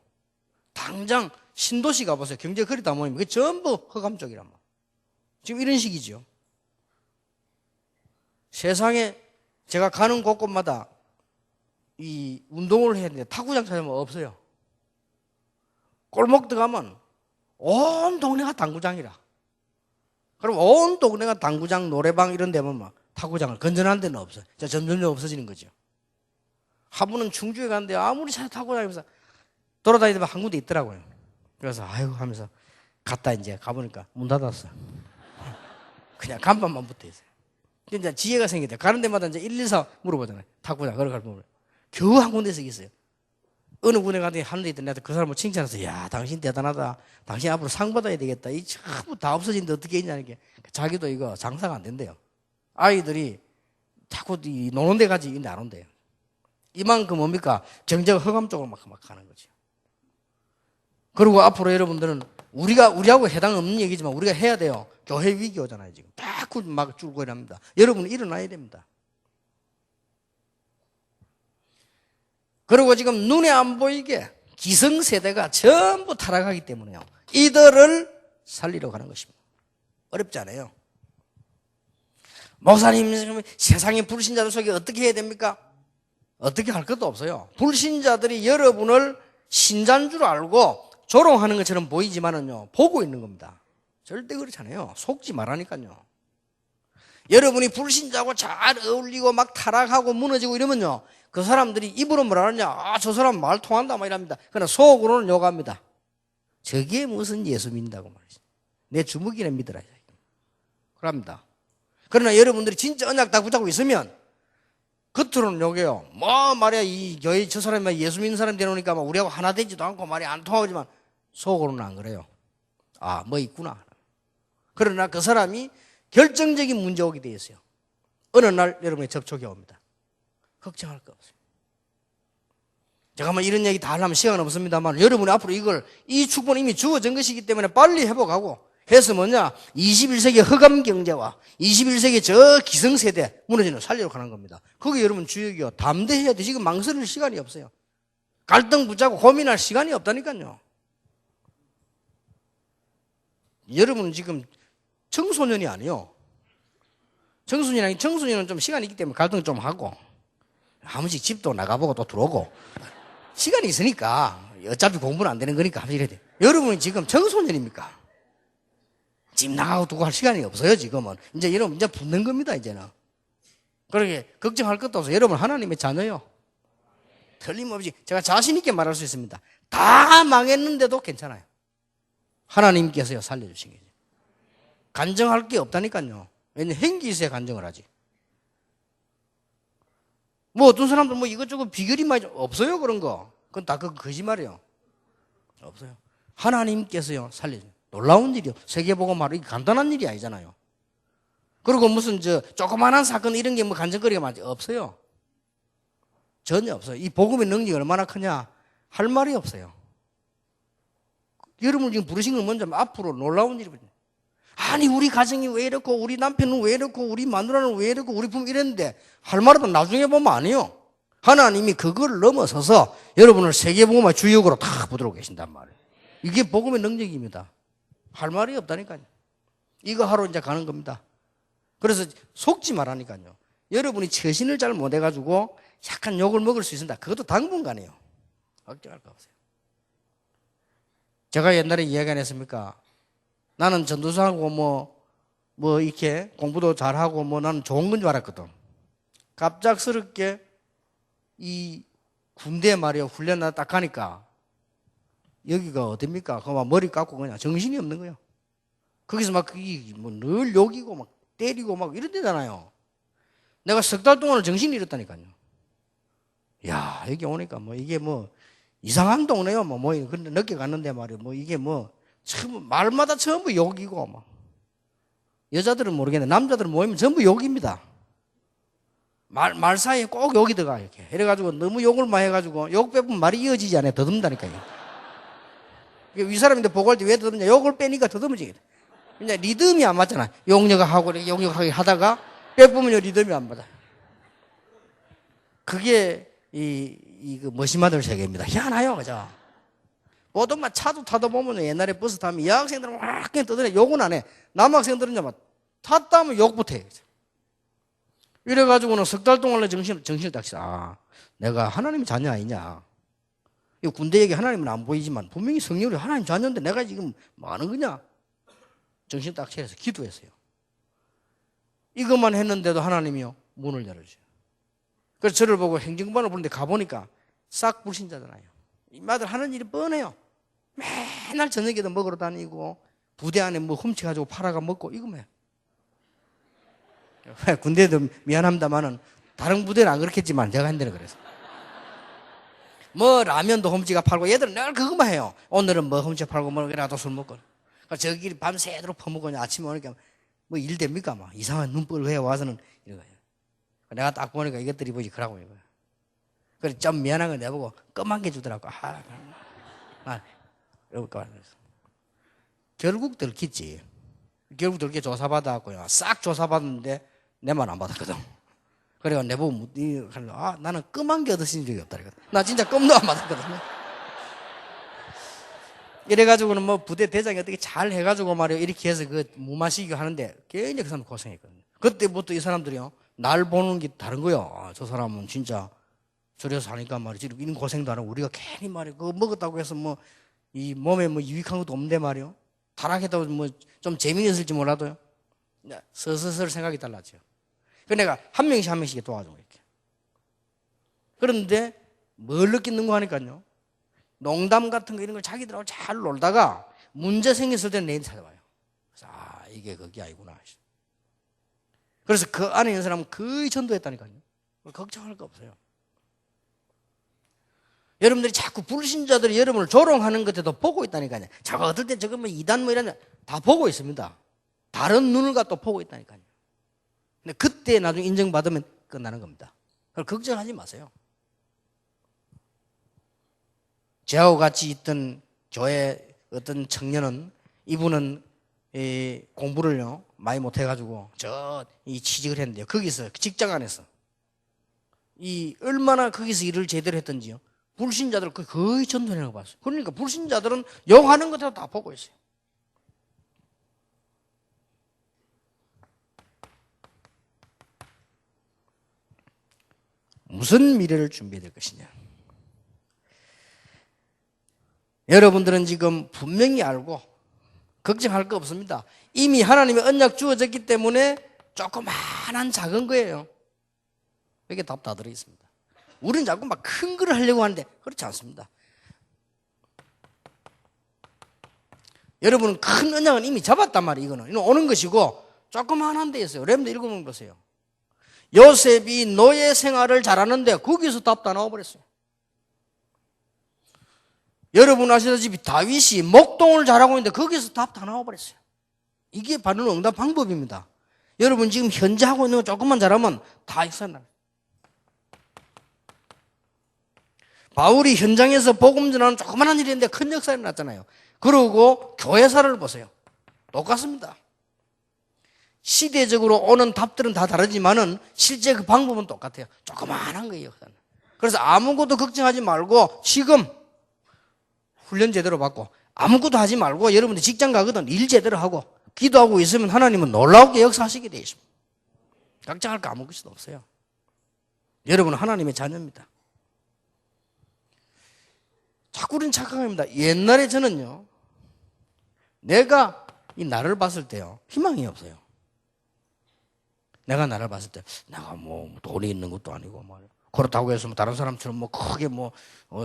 [SPEAKER 1] 당장 신도시 가보세요. 경제가 그리 다 모이면 그게 전부 허감 쪽이란 말이에요. 지금 이런 식이죠. 세상에 제가 가는 곳곳마다 이 운동을 해야 되는데 탁구장 찾으면 없어요. 골목 들어가면 온 동네가 당구장이라. 그럼 온 동네가 당구장, 노래방 이런 데면 막 탁구장을 건전한 데는 없어요. 점점 없어지는 거죠. 하부는 충주에 갔는데 아무리 차 타고 다니면서 돌아다니다가 한 군데 있더라고요. 그래서 아이고 하면서 갔다 이제 가보니까 문 닫았어요. 그냥 간판만 붙어 있어요. 이제 지혜가 생기대. 가는 데마다 이제 114 물어보잖아요. 탁구장 걸어갈 때 겨우 한 군데서 있어요. 어느 군에 가더니 하는 데 있던 내가 그 사람을 칭찬해서 야 당신 대단하다. 당신 앞으로 상 받아야 되겠다. 이 전부 다 없어진데 어떻게 했냐는 게 자기도 이거 장사가 안 된대요. 아이들이 자꾸 노는 데 가지 안 온대요. 이만큼 뭡니까? 경제가 허감 쪽으로 막 가는 거죠. 그리고 앞으로 여러분들은 우리하고 해당 없는 얘기지만 우리가 해야 돼요. 교회 위기 오잖아요, 지금. 자꾸 막 줄고 이랍니다. 여러분은 일어나야 됩니다. 그리고 지금 눈에 안 보이게 기성세대가 전부 타락하기 때문에요. 이들을 살리러 가는 것입니다. 어렵지 않아요. 목사님, 세상의 불신자들 속에 어떻게 해야 됩니까? 어떻게 할 것도 없어요. 불신자들이 여러분을 신자인 줄 알고 조롱하는 것처럼 보이지만은요, 보고 있는 겁니다. 절대 그렇지 않아요. 속지 말라니까요. 여러분이 불신자하고 잘 어울리고 막 타락하고 무너지고 이러면요, 그 사람들이 입으로 뭐라 하느냐, 아, 저 사람 말 통한다, 막 이랍니다. 그러나 속으로는 욕합니다. 저게 무슨 예수 믿는다고 말이지. 내 주먹이나 믿으라. 그럽니다. 그러나 여러분들이 진짜 언약 다 붙잡고 있으면 겉으로는 욕해요. 뭐 말이야, 이 교회 저 사람이 예수 믿는 사람 되놓으니까 막 우리하고 하나 되지도 않고 말이 안 통하지만 속으로는 안 그래요. 아, 뭐 있구나. 그러나 그 사람이 결정적인 문제 오게 돼 있어요. 어느 날 여러분의 접촉이 옵니다. 걱정할 거 없어요. 제가 뭐 이런 얘기 다 하려면 시간 없습니다만 여러분이 앞으로 이 축복은 이미 주어진 것이기 때문에 빨리 회복하고 해서 뭐냐, 21세기 허감 경제와 21세기 저 기성세대 무너지는 살리러 가는 겁니다. 그게 여러분 주역이요. 담대해야 돼. 지금 망설일 시간이 없어요. 갈등 붙잡고 고민할 시간이 없다니까요. 여러분 지금 청소년이 아니요. 청소년은 좀 시간이 있기 때문에 갈등 좀 하고 한 번씩 집도 나가보고 또 들어오고 시간이 있으니까 어차피 공부는 안 되는 거니까 이래야 돼. 여러분이 지금 청소년입니까? 집 나가고 두고 할 시간이 없어요. 지금은 이제 여러분 이제 붙는 겁니다. 이제는 그렇게 걱정할 것도 없어요. 여러분 하나님의 자녀요. 틀림없이 제가 자신 있게 말할 수 있습니다. 다 망했는데도 괜찮아요. 하나님께서요 살려주신 거죠. 간증할 게 없다니까요. 왜냐면 행기 있어야 간증을 하지. 뭐 어떤 사람들 뭐 이것저것 비결이 많이 없어요. 그런 거 그건 다 거짓말이에요. 없어요. 하나님께서요 살려주신. 놀라운 일이요. 세계복음화로 이게 간단한 일이 아니잖아요. 그리고 무슨 조그만한 사건 이런 게 뭐 간증거리가 많지 없어요. 전혀 없어요. 이 복음의 능력이 얼마나 크냐 할 말이 없어요. 여러분 지금 부르신 건 먼저 앞으로 놀라운 일이거든요. 아니 우리 가정이 왜 이렇고 우리 남편은 왜 이렇고 우리 마누라는 왜 이렇고 우리 부모 이랬는데 할 말은 나중에 보면 아니에요. 하나님이 그걸 넘어서서 여러분을 세계복음화 주역으로 다 붙들고 계신단 말이에요. 이게 복음의 능력입니다. 할 말이 없다니까요. 이거 하러 이제 가는 겁니다. 그래서 속지 말라니까요. 여러분이 처신을 잘 못해가지고 약간 욕을 먹을 수 있습니다. 그것도 당분간이에요. 걱정할 거 없어요. 제가 옛날에 이야기 안 했습니까? 나는 전도사하고 뭐 이렇게 공부도 잘하고 나는 좋은 건 줄 알았거든. 갑작스럽게 이 군대 말이야 훈련 딱 가니까 여기가 어딥니까? 그만 머리 깎고 그냥 정신이 없는 거예요. 거기서 막 늘 욕이고 막 때리고 막 이런 데잖아요. 내가 석 달 동안을 정신이 잃었다니까요. 야, 여기 오니까 이게 이상한 동네요. 근데 늦게 갔는데 말이에요. 이게 말마다 전부 욕이고 여자들은 모르겠는데 남자들은 모이면 전부 욕입니다. 말 사이에 꼭 욕이 들어가 이렇게. 이래가지고 너무 욕을 많이 해가지고 욕 빼면 말이 이어지지 않아요. 더듬다니까요. 윗사람인데 보고 할 때 왜 더듬냐? 욕을 빼니까 더듬어지게 돼. 그냥 리듬이 안 맞잖아. 욕력을 하고 이렇게 욕력하게 하다가 빼보면 리듬이 안 맞아. 그게 그 머시마들 세계입니다. 희한해요, 그죠? 보통 막 차도 타다 보면 옛날에 버스 타면 여학생들은 막 그냥 떠드네. 욕은 안 해. 남학생들은 막 탔다 하면 욕부터 해. 이래가지고는 석 달 동안에 정신을 딱 아, 내가 하나님의 자녀 아니냐. 이 군대 얘기 하나님은 안 보이지만 분명히 성령이 하나님 자녀인데 내가 지금 뭐 하는 거냐? 정신 딱 차려서 기도했어요. 이것만 했는데도 하나님이요 문을 열어줘요. 그래서 저를 보고 행정반을 보는데 가보니까 싹 불신자잖아요. 이 마들 하는 일이 뻔해요. 맨날 저녁에도 먹으러 다니고 부대 안에 훔쳐가지고 팔아가 먹고 이거만 해요. 군대도 미안합니다만은 다른 부대는 안 그렇겠지만 제가 한 데는 그래서 라면도 훔치가 팔고 얘들은 늘 그것만 해요. 오늘은 훔쳐 팔고 그래도 술 먹고 저끼리 밤새도록 퍼먹고 아침에 오니까 일 됩니까? 이상한 눈법을 해 와서는 이러고요. 내가 딱 보니까 이것들이 뭐지 그러고 이거예요. 그래 좀 미안한 거 내보고 껌한 개 주더라고. 이러니까 결국 들켰지. 결국 들게 조사받아갖고요. 싹 조사받았는데 내 말 안 받았거든. 그래가 내보고 나는 껌 한 개 얻으신 적이 없다. 나 진짜 껌도 안 받았거든. 이래가지고는 부대 대장이 어떻게 잘 해가지고 말이야 이렇게 해서 무마시기 하는데 굉장히 그 사람 고생했거든요. 그때부터 이 사람들이요 날 보는 게 다른 거야. 저 사람은 진짜 저래서 사니까 말이지 이런 고생도 안 하고 우리가 괜히 말이야 그거 먹었다고 해서 이 몸에 유익한 것도 없는데 말이요 타락했다고 좀 재미있을지 몰라도요 서서서 생각이 달라져요. 그래서 내가 한 명씩 도와줘 이렇게. 그런데 뭘 느끼는 거 하니까요 농담 같은 거 이런 걸 자기들하고 잘 놀다가 문제 생겼을 때는 내일 찾아와요. 그래서 이게 그게 아니구나. 그래서 그 안에 있는 사람은 거의 전도했다니까요. 걱정할 거 없어요. 여러분들이 자꾸 불신자들이 여러분을 조롱하는 것에도 보고 있다니까요. 저거 어떨 때 저거 이단 이런 다 보고 있습니다. 다른 눈을 갖고 보고 있다니까요. 근데 그때 나중에 인정받으면 끝나는 겁니다. 그걸 걱정하지 마세요. 저하고 같이 있던 교회 어떤 청년은 이분은 공부를요 많이 못해가지고 이 취직을 했는데요. 거기서 직장 안에서 얼마나 거기서 일을 제대로 했던지요. 불신자들 거의 전도하는 거 봤어요. 그러니까 불신자들은 욕하는 것도 다 보고 있어요. 무슨 미래를 준비해야 될 것이냐. 여러분들은 지금 분명히 알고 걱정할 거 없습니다. 이미 하나님의 언약 주어졌기 때문에 조그마한 작은 거예요. 여기에 답 다 들어있습니다. 우리는 자꾸 막 큰 거를 하려고 하는데 그렇지 않습니다. 여러분은 큰 언약은 이미 잡았단 말이에요. 이거는 오는 것이고 조그마한 데 있어요. 여러분들 읽어보면 보세요. 요셉이 노예 생활을 잘하는데 거기서 답 다 나와버렸어요. 여러분 아시다시피 다윗이 목동을 잘하고 있는데 거기서 답 다 나와버렸어요. 이게 바로 응답 방법입니다. 여러분 지금 현재 하고 있는 거 조금만 잘하면 다 역사나. 바울이 현장에서 복음 전하는 조그만한 일인데 큰 역사가 났잖아요. 그러고 교회사를 보세요. 똑같습니다. 시대적으로 오는 답들은 다 다르지만은 실제 그 방법은 똑같아요. 조그만한 거예요. 그래서 아무것도 걱정하지 말고 지금 훈련 제대로 받고 아무것도 하지 말고 여러분들 직장 가거든 일 제대로 하고 기도하고 있으면 하나님은 놀라우게 역사하시게 되어 있습니다. 걱정할 거 아무것도 없어요. 여러분은 하나님의 자녀입니다. 자꾸 우리는 착각합니다. 옛날에 저는요 내가 이 나를 봤을 때요, 희망이 없어요. 내가 나를 봤을 때, 내가 뭐 돈이 있는 것도 아니고, 말이야. 그렇다고 해서 뭐 다른 사람처럼 뭐 크게 뭐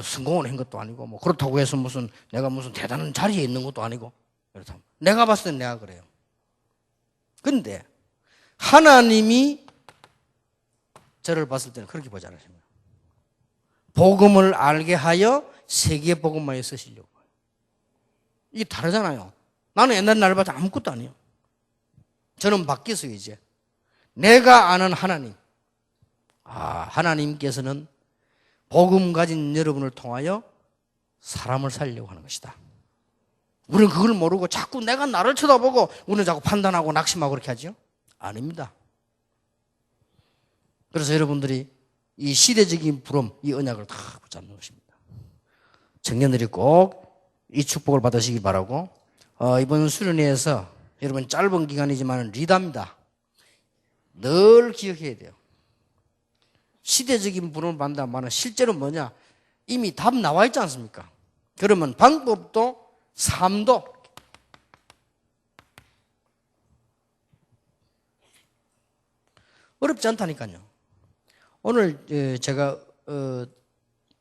[SPEAKER 1] 성공을 한 것도 아니고, 뭐 그렇다고 해서 무슨 내가 무슨 대단한 자리에 있는 것도 아니고, 그렇다면 내가 봤을 때 내가 그래요. 근데 하나님이 저를 봤을 때는 그렇게 보지 않으십니다. 복음을 알게 하여 세계의 복음만에 쓰시려고. 이게 다르잖아요. 나는 옛날 나를 봐도 아무것도 아니에요. 저는 바뀌었어요, 이제. 내가 아는 하나님. 하나님께서는 복음 가진 여러분을 통하여 사람을 살리려고 하는 것이다. 우리는 그걸 모르고 자꾸 내가 나를 쳐다보고 우리는 자꾸 판단하고 낙심하고 그렇게 하죠? 아닙니다. 그래서 여러분들이 이 시대적인 부름, 이 언약을 다 붙잡는 것입니다. 청년들이 꼭 이 축복을 받으시기 바라고, 이번 수련회에서 여러분 짧은 기간이지만 리더입니다. 늘 기억해야 돼요. 시대적인 부름을 받는다는 말은 실제로 뭐냐? 이미 답 나와 있지 않습니까? 그러면 방법도 삶도 어렵지 않다니까요. 오늘 제가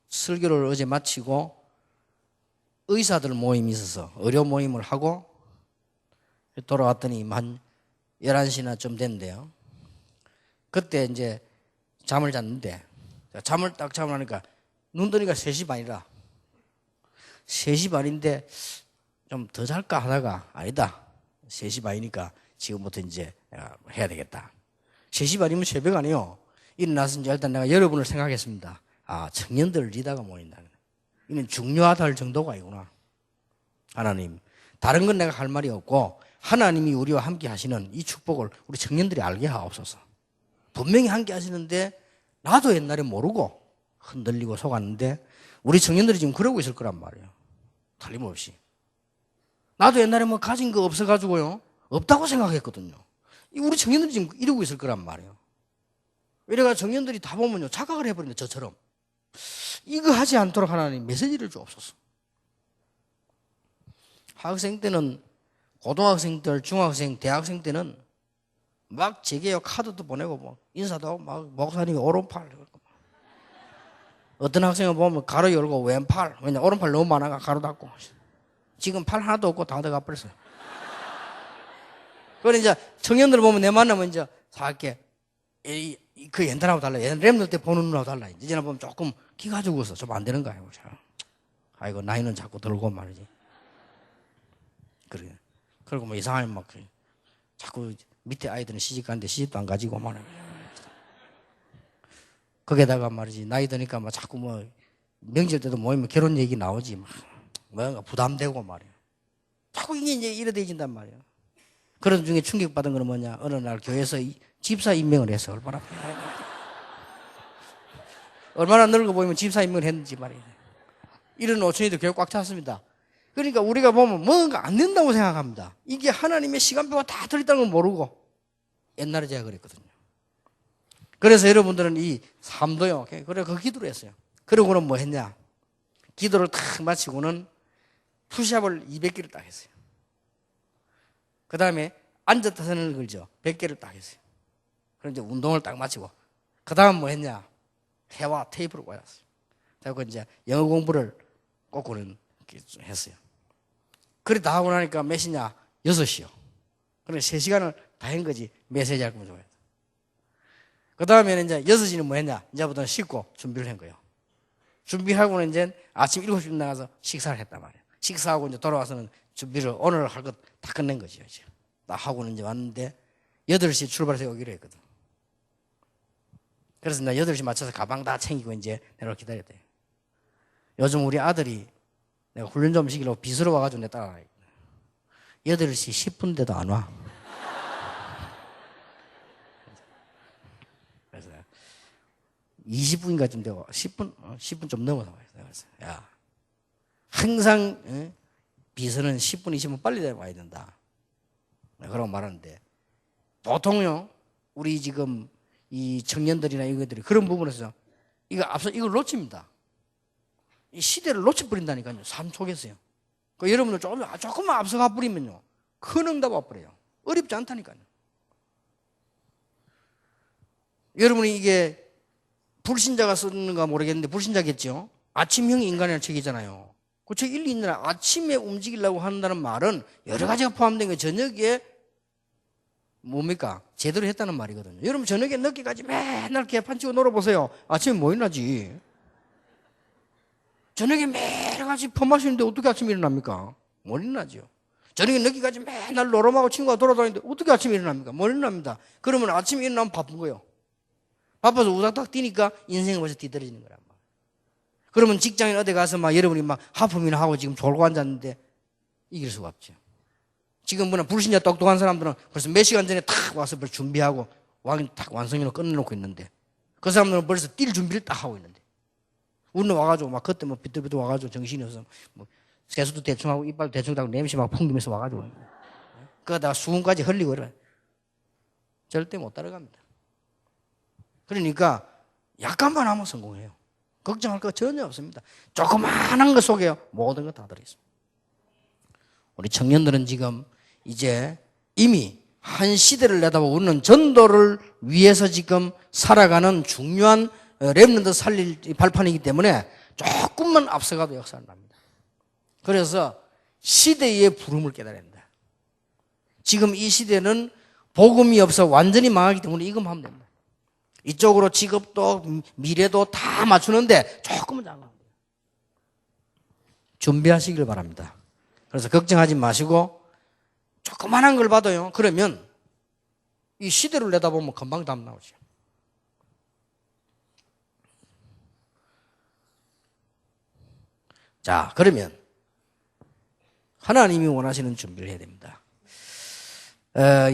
[SPEAKER 1] 설교를 어제 마치고 의사들 모임이 있어서 의료 모임을 하고 돌아왔더니 한 11시나 좀 됐는데요. 그때 이제 잠을 잤는데 잠을 딱 자고 나니까 눈 뜨니까 3시 반이라. 3시 반인데 좀 더 잘까 하다가 아니다. 3시 반이니까 지금부터 이제 해야 되겠다. 3시 반이면 새벽 아니에요. 일어나서 이제 일단 내가 여러분을 생각했습니다. 청년들 리더가 모인다. 이는 중요하다 할 정도가 아니구나. 하나님, 다른 건 내가 할 말이 없고 하나님이 우리와 함께 하시는 이 축복을 우리 청년들이 알게 하옵소서. 분명히 함께 하시는데 나도 옛날에 모르고 흔들리고 속았는데 우리 청년들이 지금 그러고 있을 거란 말이에요. 틀림없이. 나도 옛날에 뭐 가진 거 없어가지고요, 없다고 생각했거든요. 우리 청년들이 지금 이러고 있을 거란 말이에요. 이래가 청년들이 다 보면요, 착각을 해버린다, 저처럼. 이거 하지 않도록 하나님 메시지를 주옵소서. 학생 때는, 고등학생 때, 중학생, 대학생 때는 막 제게요, 카드도 보내고 뭐 인사도 하고 막 목사님이 오른팔. 어떤 학생을 보면 가로 열고 왼팔. 왜냐, 오른팔 너무 많아가 가로 닫고. 지금 팔 하나도 없고 다 들어가 버렸어요. 그래 이제 청년들 보면 내 만나면 이제 사게 그 옛날하고 달라. 옛날 랩들 때 보는 눈하고 달라. 이제는 보면 조금 기가 죽어서 좀 안 되는 거예요. 아이고 나이는 자꾸 들고 말이지. 그래. 그리고 뭐 이상하면 막 자꾸 밑에 아이들은 시집 가는데 시집도 안 가지고 말이야. 거기에다가 말이지 나이 드니까 막 자꾸 뭐 명절 때도 모이면 결혼 얘기 나오지 막 뭔가 부담되고 말이야. 자꾸 이게 이제 이래대진단 말이야. 그런 중에 충격받은 건 뭐냐? 어느 날 교회에서 집사 임명을 해서 얼마나 늙어 보이면 집사 임명을 했는지 말이야. 이런 오천이도 교회 꽉 찼습니다. 그러니까 우리가 보면 뭔가 안 된다고 생각합니다. 이게 하나님의 시간표가 다 들어있다는 걸 모르고 옛날에 제가 그랬거든요. 그래서 여러분들은 이 삶도요. 그래 그 기도를 했어요. 그러고는 뭐 했냐? 기도를 탁 마치고는 푸시업을 200개를 딱 했어요. 그 다음에 앉았다 서는 걸죠. 100개를 딱 했어요. 그럼 이제 운동을 딱 마치고 그 다음 뭐 했냐? 해와 테이프를 꽂았어요. 그리고 이제 영어 공부를 꼬꾸는 했어요. 그래 다 하고 나니까 몇 시냐? 6시요. 그래 3시간을 다 한 거지. 메시지 할 거면 좋아요. 그 다음에는 이제 6시는 뭐 했냐? 이제부터는 씻고 준비를 한 거예요. 준비하고는 이제 아침 7시쯤 나가서 식사를 했단 말이에요. 식사하고 이제 돌아와서는 준비를 오늘 할 것 다 끝낸 거죠. 이제. 다 하고는 이제 왔는데 8시 출발해서 오기로 했거든. 그래서 나 8시 맞춰서 가방 다 챙기고 이제 내가 기다렸대. 요즘 우리 아들이 내가 훈련 좀 시키려고 빚으로 와가지고 내 따라와. 8시 10분대도 안 와. 그래서 20분인가 좀 되고 10분 좀 넘어서 와요. 그래서 야, 항상 빚은 10분, 20분 빨리 와야 된다. 그러고 말하는데 보통요 우리 지금 이 청년들이나 이것들이 그런 부분에서 이걸 놓칩니다. 이 시대를 놓쳐버린다니까요. 삶 속에서요. 여러분들 조금만 앞서가 버리면요 큰 응답 와버려요. 어렵지 않다니까요. 여러분이 이게 불신자가 썼는가 모르겠는데 불신자겠죠. 아침형 인간이라는 책이잖아요. 그 책 읽느라 아침에 움직이려고 한다는 말은 여러 가지가 포함된 거 저녁에 뭡니까? 제대로 했다는 말이거든요. 여러분 저녁에 늦게까지 맨날 개판 치고 놀아보세요. 아침에 뭐 일어나지? 저녁에 매일같이 밥 마시는데 어떻게 아침에 일어납니까? 못 일어나죠. 저녁에 늦게까지 맨날 노름하고 친구가 돌아다니는데 어떻게 아침에 일어납니까? 못 일어납니다. 그러면 아침에 일어나면 바쁜 거예요. 바빠서 우닥닥 뛰니까 인생이 벌써 뒤떨어지는 거란 말이에요. 그러면 직장인 어디 가서 막 여러분이 막 하품이나 하고 지금 졸고 앉았는데 이길 수가 없죠. 지금 뭐냐 불신자 똑똑한 사람들은 벌써 몇 시간 전에 탁 와서 준비하고 딱 완성해놓고 끝내놓고 있는데 그 사람들은 벌써 뛸 준비를 딱 하고 있는데 우리는 와가지고 막 그때 뭐 비뚤비뚤 와가지고 정신이 없어서 뭐 세수도 대충 하고 이빨도 대충 하고 냄새 막 풍기면서 와가지고 그러다가 수분까지 흘리고 이래 절대 못 따라갑니다. 그러니까 약간만 하면 성공해요. 걱정할 거 전혀 없습니다. 조그마한 것 속에 모든 거 다 들어있습니다. 우리 청년들은 지금 이제 이미 한 시대를 내다보고 우리는 전도를 위해서 지금 살아가는 중요한 렘넌트 살릴 발판이기 때문에 조금만 앞서가도 역사를 납니다. 그래서 시대의 부름을 깨달아야 된다. 지금 이 시대는 복음이 없어 완전히 망하기 때문에 이것만 하면 됩니다. 이쪽으로 직업도 미래도 다 맞추는데 조금은 장가면 돼요. 준비하시길 바랍니다. 그래서 걱정하지 마시고 조그만한 걸 봐도요. 그러면 이 시대를 내다보면 금방 답 나오죠. 자, 그러면 하나님이 원하시는 준비를 해야 됩니다.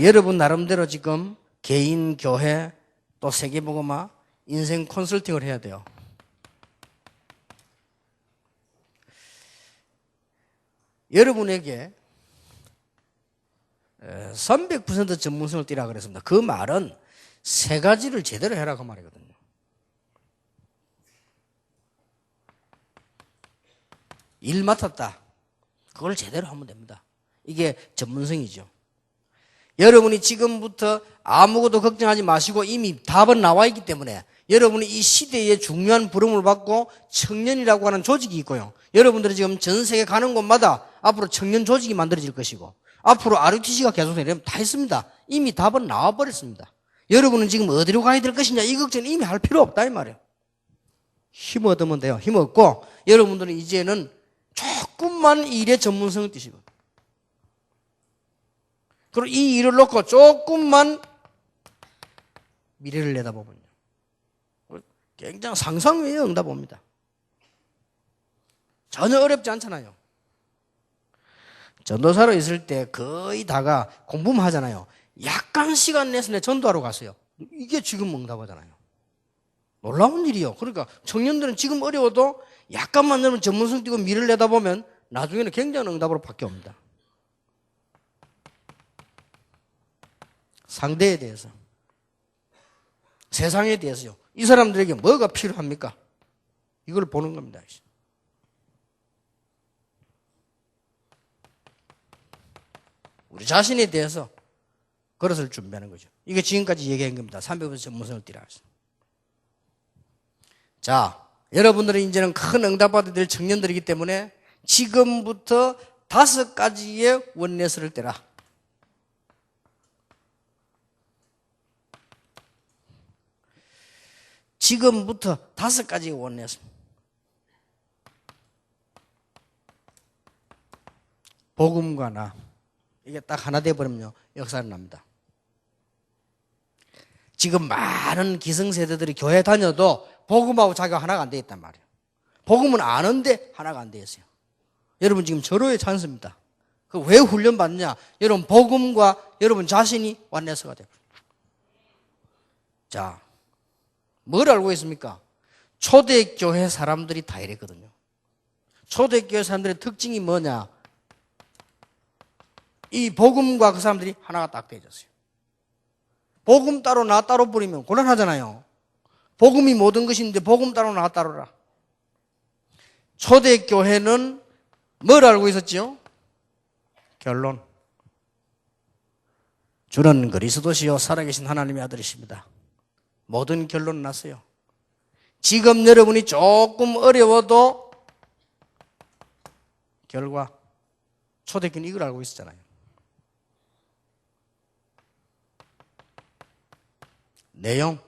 [SPEAKER 1] 여러분 나름대로 지금 개인, 교회, 또 세계복음화, 인생 컨설팅을 해야 돼요. 여러분에게 300% 전문성을 띠라 그랬습니다. 그 말은 세 가지를 제대로 해라 그 말이거든요. 일 맡았다. 그걸 제대로 하면 됩니다. 이게 전문성이죠. 여러분이 지금부터 아무것도 걱정하지 마시고 이미 답은 나와 있기 때문에 여러분이 이 시대에 중요한 부름을 받고 청년이라고 하는 조직이 있고요. 여러분들이 지금 전 세계 가는 곳마다 앞으로 청년 조직이 만들어질 것이고 앞으로 RUTC가 계속되면 다 있습니다. 이미 답은 나와버렸습니다. 여러분은 지금 어디로 가야 될 것이냐 이 걱정은 이미 할 필요 없다 이 말이에요. 힘 얻으면 돼요. 힘 얻고 여러분들은 이제는 조금만 일의 전문성을 띠시고 그리고 이 일을 놓고 조금만 미래를 내다보면요. 굉장히 상상 외의 응답 옵니다. 전혀 어렵지 않잖아요. 전도사로 있을 때 거의 다가 공부만 하잖아요. 약간 시간 내서 내 전도하러 갔어요. 이게 지금 응답하잖아요. 놀라운 일이요. 그러니까 청년들은 지금 어려워도 약간만 넣으면 전문성 띄고 미래를 내다보면 나중에는 굉장한 응답으로 바뀌어옵니다. 상대에 대해서, 세상에 대해서요. 이 사람들에게 뭐가 필요합니까? 이걸 보는 겁니다. 우리 자신에 대해서 그것을 준비하는 거죠. 이게 지금까지 얘기한 겁니다. 300% 전문성을 띠라. 자, 여러분들은 이제는 큰 응답받아야 될 청년들이기 때문에 지금부터 5가지의 원내스를 떼라. 지금부터 5가지의 원내스. 복음과 나. 이게 딱 하나 돼버리면요. 역사는 납니다. 지금 많은 기성세대들이 교회 다녀도 복음하고 자기가 하나가 안 돼 있단 말이에요. 복음은 아는데 하나가 안 돼 있어요. 여러분 지금 절호의 찬스입니다. 그 왜 훈련 받느냐? 여러분 복음과 여러분 자신이 완내서가 돼요. 자, 뭘 알고 있습니까? 초대교회 사람들이 다 이랬거든요. 초대교회 사람들의 특징이 뭐냐? 이 복음과 그 사람들이 하나가 딱 되어졌어요. 복음 따로 나 따로 버리면 곤란하잖아요. 복음이 모든 것인데 복음 따로 나 따로라. 초대교회는 뭘 알고 있었죠? 결론. 주는 그리스도시요 살아계신 하나님의 아들이십니다. 모든 결론은 났어요. 지금 여러분이 조금 어려워도 결과 초대교회는 이걸 알고 있었잖아요. 내용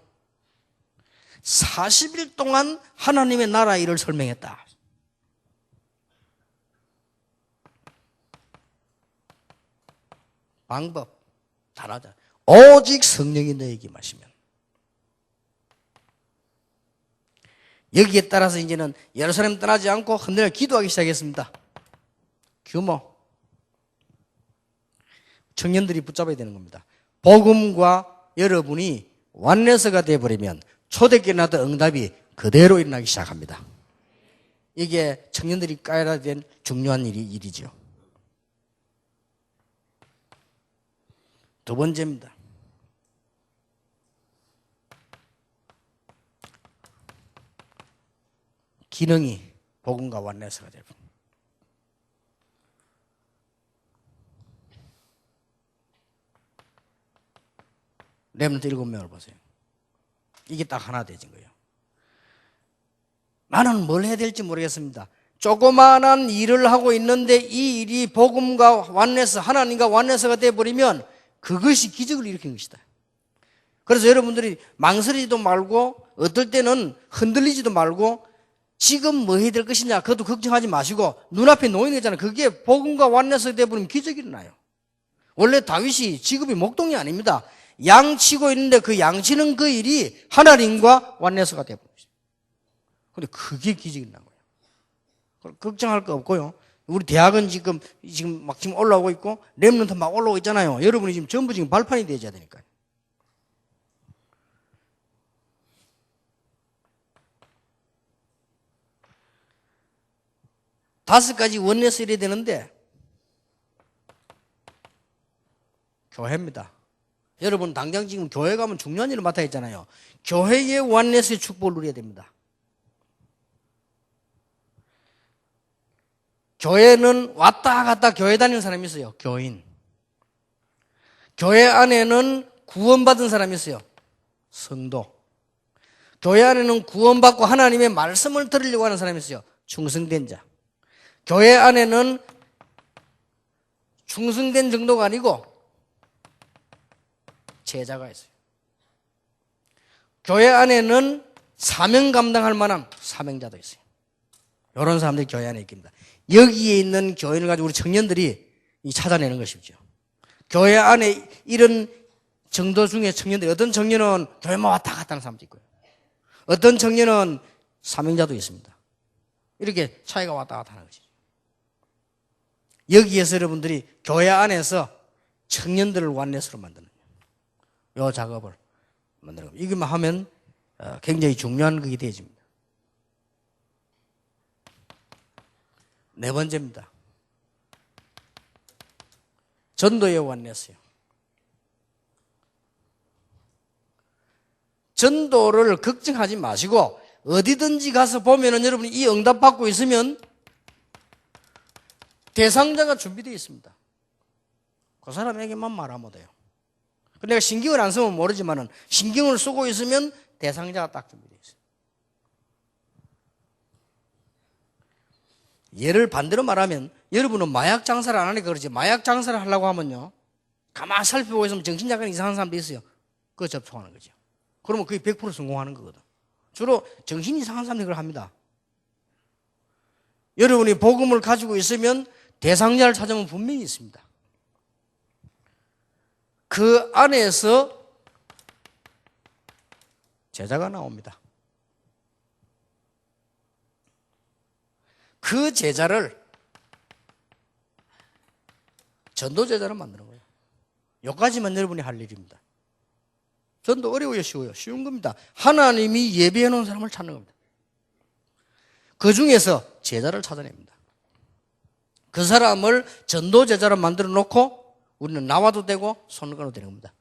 [SPEAKER 1] 40일 동안 하나님의 나라 일을 설명했다. 방법 다르다. 오직 성령이 너에게 마시면. 여기에 따라서 이제는 예루살렘 떠나지 않고 흔들려 기도하기 시작했습니다. 규모 청년들이 붙잡아야 되는 겁니다. 복음과 여러분이 완내서가 되어버리면 초대교회 나도 응답이 그대로 일어나기 시작합니다. 이게 청년들이 까야 된 중요한 일이죠. 두 번째입니다. 기능이 복음과 완내서가 되고 렘넌트 7명을 보세요. 이게 딱 하나 되진 거예요. 나는 뭘 해야 될지 모르겠습니다. 조그마한 일을 하고 있는데 이 일이 복음과 완내서, 하나님과 완내서가 되어버리면 그것이 기적을 일으킨 것이다. 그래서 여러분들이 망설이지도 말고 어떨 때는 흔들리지도 말고 지금 뭐 해야 될 것이냐 그것도 걱정하지 마시고 눈앞에 놓이는 거잖아요. 그게 복음과 완내서가 되어버리면 기적이 일어나요. 원래 다윗이 직업이 목동이 아닙니다. 양 치고 있는데 그 양 치는 그 일이 하나님과 완내서가 되어버린 것이죠. 그런데 그게 기적이 난 거예요. 걱정할 거 없고요. 우리 대학은 지금 올라오고 있고 렘넌트 막 올라오고 있잖아요. 여러분이 지금 전부 지금 발판이 되어야 되니까요. 다섯 가지 원내서 이래야 되는데 교회입니다. 여러분 당장 지금 교회 가면 중요한 일을 맡아 있잖아요. 교회의 원내서의 축복을 누려야 됩니다. 교회는 왔다 갔다 교회 다니는 사람이 있어요. 교인. 교회 안에는 구원받은 사람이 있어요. 성도. 교회 안에는 구원받고 하나님의 말씀을 들으려고 하는 사람이 있어요. 충성된 자. 교회 안에는 충성된 정도가 아니고 제자가 있어요. 교회 안에는 사명 감당할 만한 사명자도 있어요. 이런 사람들이 교회 안에 있습니다. 여기에 있는 교인을 가지고 우리 청년들이 찾아내는 것이죠. 교회 안에 이런 정도 중에 청년들이 어떤 청년은 교회만 왔다 갔다 하는 사람도 있고요. 어떤 청년은 사명자도 있습니다. 이렇게 차이가 왔다 갔다 하는 것이죠. 여기에서 여러분들이 교회 안에서 청년들을 완내스로 만드는 이 작업을 만드는 겁니다. 이것만 하면 굉장히 중요한 것이 되어집니다. 네 번째입니다. 전도에 완내서요. 전도를 걱정하지 마시고 어디든지 가서 보면은 여러분이 이 응답 받고 있으면 대상자가 준비되어 있습니다. 그 사람에게만 말하면 돼요. 내가 신경을 안 쓰면 모르지만은 신경을 쓰고 있으면 대상자가 딱 준비되어 있어요. 예를 반대로 말하면 여러분은 마약 장사를 안 하니까 그렇지 마약 장사를 하려고 하면요 가만 살펴보고 있으면 정신 약간 이상한 사람도 있어요. 그거 접촉하는 거죠. 그러면 그게 100% 성공하는 거거든. 주로 정신 이상한 사람들이 그걸 합니다. 여러분이 복음을 가지고 있으면 대상자를 찾으면 분명히 있습니다. 그 안에서 제자가 나옵니다. 그 제자를 전도 제자로 만드는 거예요. 여기까지만 여러분이 할 일입니다. 전도 어려워요, 쉬워요? 쉬운 겁니다. 하나님이 예비해 놓은 사람을 찾는 겁니다. 그 중에서 제자를 찾아냅니다. 그 사람을 전도 제자로 만들어 놓고 우리는 나와도 되고 손을 가도 되는 겁니다.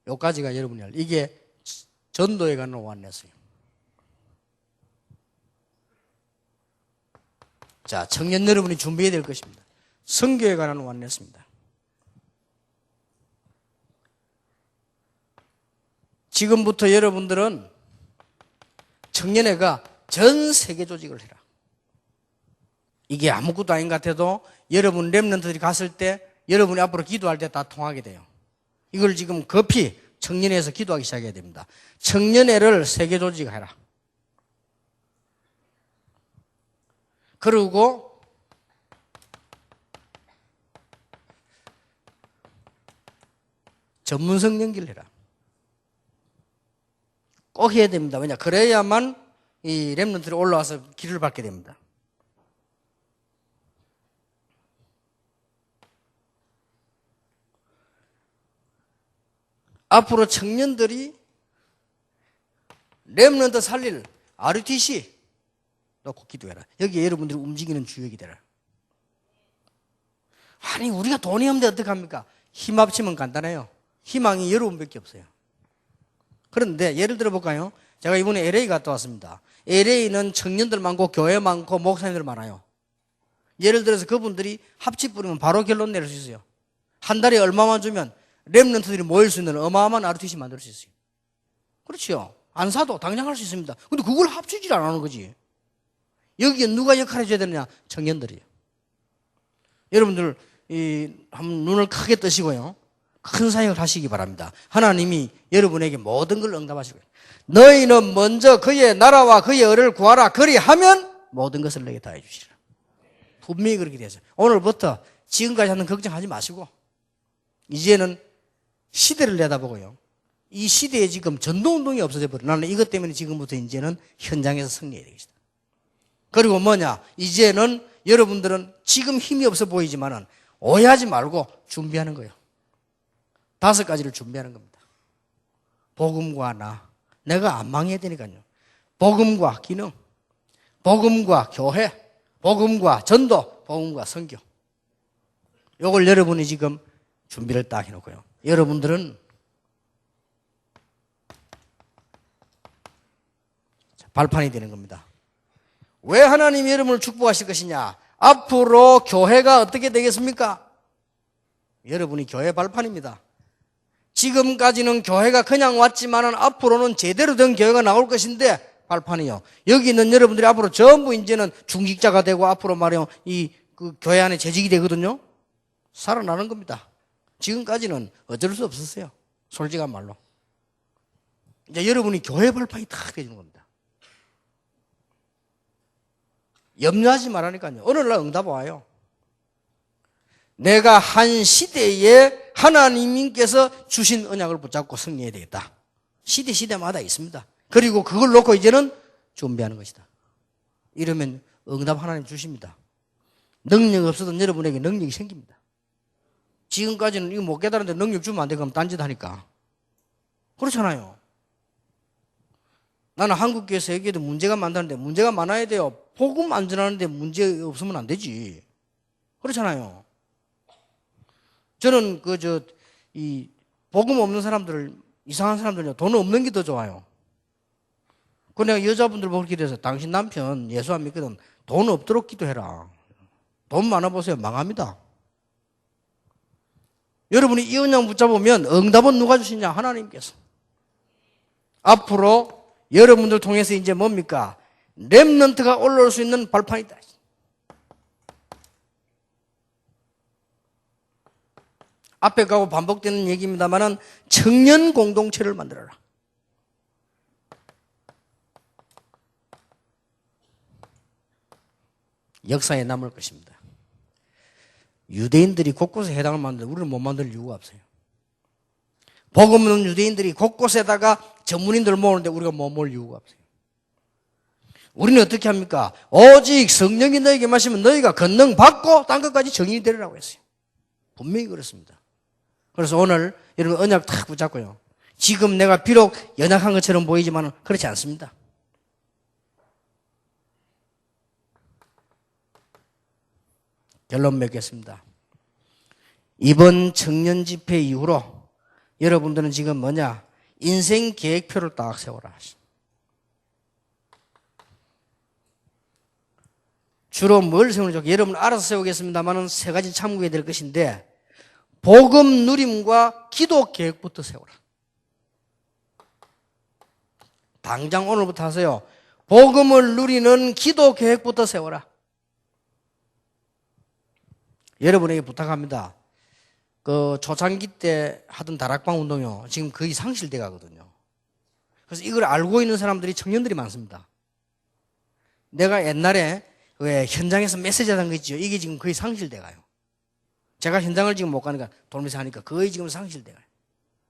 [SPEAKER 1] 여기까지가 여러분이 할 이게 전도에 관한 완내서요. 자, 청년 여러분이 준비해야 될 것입니다. 선교에 관한 완내서입니다. 지금부터 여러분들은 청년회가 전 세계 조직을 해라. 이게 아무것도 아닌 것 같아도 여러분 렘넌트들이 갔을 때 여러분이 앞으로 기도할 때 다 통하게 돼요. 이걸 지금 급히 청년회에서 기도하기 시작해야 됩니다. 청년회를 세계 조직해라. 그리고 전문성 연기를 해라. 꼭 해야 됩니다. 왜냐? 그래야만 이 렘넌트들이 올라와서 길을 밟게 됩니다. 앞으로 청년들이 렘넌트 살릴 RUTC 놓고 기도해라. 여기 여러분들이 움직이는 주역이 되라. 아니 우리가 돈이 없는데 어떡합니까? 힘 합치면 간단해요. 희망이 여러분밖에 없어요. 그런데 예를 들어 볼까요? 제가 이번에 LA 갔다 왔습니다. LA는 청년들 많고 교회 많고 목사님들 많아요. 예를 들어서 그분들이 합치 뿌리면 바로 결론 내릴 수 있어요. 한 달에 얼마만 주면 렘넌트들이 모일 수 있는 어마어마한 RUTC 만들 수 있어요. 그렇죠. 안 사도 당장 할 수 있습니다. 근데 그걸 합치질 안 하는 거지. 여기에 누가 역할을 해줘야 되느냐? 청년들이에요. 여러분들 한번 눈을 크게 뜨시고요. 큰 사역을 하시기 바랍니다. 하나님이 여러분에게 모든 걸 응답하실 거예요. 너희는 먼저 그의 나라와 그의 의를 구하라. 그리하면 모든 것을 내게 다 해주시리라. 분명히 그렇게 되었어요. 오늘부터 지금까지 하는 걱정하지 마시고 이제는 시대를 내다보고요. 이 시대에 지금 전도운동이 없어져 버려요. 나는 이것 때문에 지금부터 이제는 현장에서 승리해야 되겠다. 그리고 뭐냐? 이제는 여러분들은 지금 힘이 없어 보이지만은 오해하지 말고 준비하는 거예요. 5가지를 준비하는 겁니다. 복음과 나. 내가 안 망해야 되니까요. 복음과 기능, 복음과 교회, 복음과 전도, 복음과 선교. 요걸 여러분이 지금 준비를 딱 해놓고요. 여러분들은 발판이 되는 겁니다. 왜 하나님이 여러분을 축복하실 것이냐? 앞으로 교회가 어떻게 되겠습니까? 여러분이 교회 발판입니다. 지금까지는 교회가 그냥 왔지만은 앞으로는 제대로 된 교회가 나올 것인데 발판이요. 여기 있는 여러분들이 앞으로 전부 이제는 중직자가 되고 앞으로 말이요 그 교회 안에 재직이 되거든요. 살아나는 겁니다. 지금까지는 어쩔 수 없었어요. 솔직한 말로. 이제 여러분이 교회 발판이 다 되는 겁니다. 염려하지 말라니까요. 오늘날 응답 와요. 내가 한 시대에 하나님께서 주신 언약을 붙잡고 승리해야 되겠다. 시대마다 있습니다. 그리고 그걸 놓고 이제는 준비하는 것이다. 이러면 응답 하나님 주십니다. 능력 없어도 여러분에게 능력이 생깁니다. 지금까지는 이거 못 깨달았는데 능력 주면 안 돼. 그럼 딴짓 하니까. 그렇잖아요. 나는 한국교회에서 얘기해도 문제가 많다는데 문제가 많아야 돼요. 복음 안 전하는데 문제 없으면 안 되지. 그렇잖아요. 저는 복음 없는 사람들을, 이상한 사람들은요, 돈 없는 게 더 좋아요. 그 내가 여자분들 보고 기도해서 당신 남편 예수 안 믿거든. 돈 없도록 기도해라. 돈 많아 보세요. 망합니다. 여러분이 이 언약 붙잡으면 응답은 누가 주시냐? 하나님께서. 앞으로 여러분들 통해서 이제 뭡니까? 렘넌트가 올라올 수 있는 발판이다. 앞에 가고 반복되는 얘기입니다만은 청년 공동체를 만들어라. 역사에 남을 것입니다. 유대인들이 곳곳에 해당을 만드는데 우리는 못 만들 이유가 없어요. 복음 없는 유대인들이 곳곳에다가 전문인들 모으는데 우리가 못 모을 이유가 없어요. 우리는 어떻게 합니까? 오직 성령이 너에게 마시면 너희가 권능 받고 딴 것까지 정인이 되리라고 했어요. 분명히 그렇습니다. 그래서 오늘 여러분 언약 탁 붙잡고요. 지금 내가 비록 연약한 것처럼 보이지만 그렇지 않습니다. 결론 맺겠습니다. 이번 청년 집회 이후로 여러분들은 지금 뭐냐? 인생 계획표를 딱 세워라. 주로 뭘 세우는 게 좋을까요? 여러분 알아서 세우겠습니다만은 3가지 참고해야 될 것인데 복음 누림과 기도 계획부터 세워라. 당장 오늘부터 하세요. 복음을 누리는 기도 계획부터 세워라. 여러분에게 부탁합니다. 그 초창기 때 하던 다락방 운동요, 지금 거의 상실돼 가거든요. 그래서 이걸 알고 있는 사람들이 청년들이 많습니다. 내가 옛날에 왜 현장에서 메시지 하는 거 있죠? 이게 지금 거의 상실돼 가요. 제가 현장을 지금 못 가니까 돌면서 하니까 거의 지금 상실돼 가요.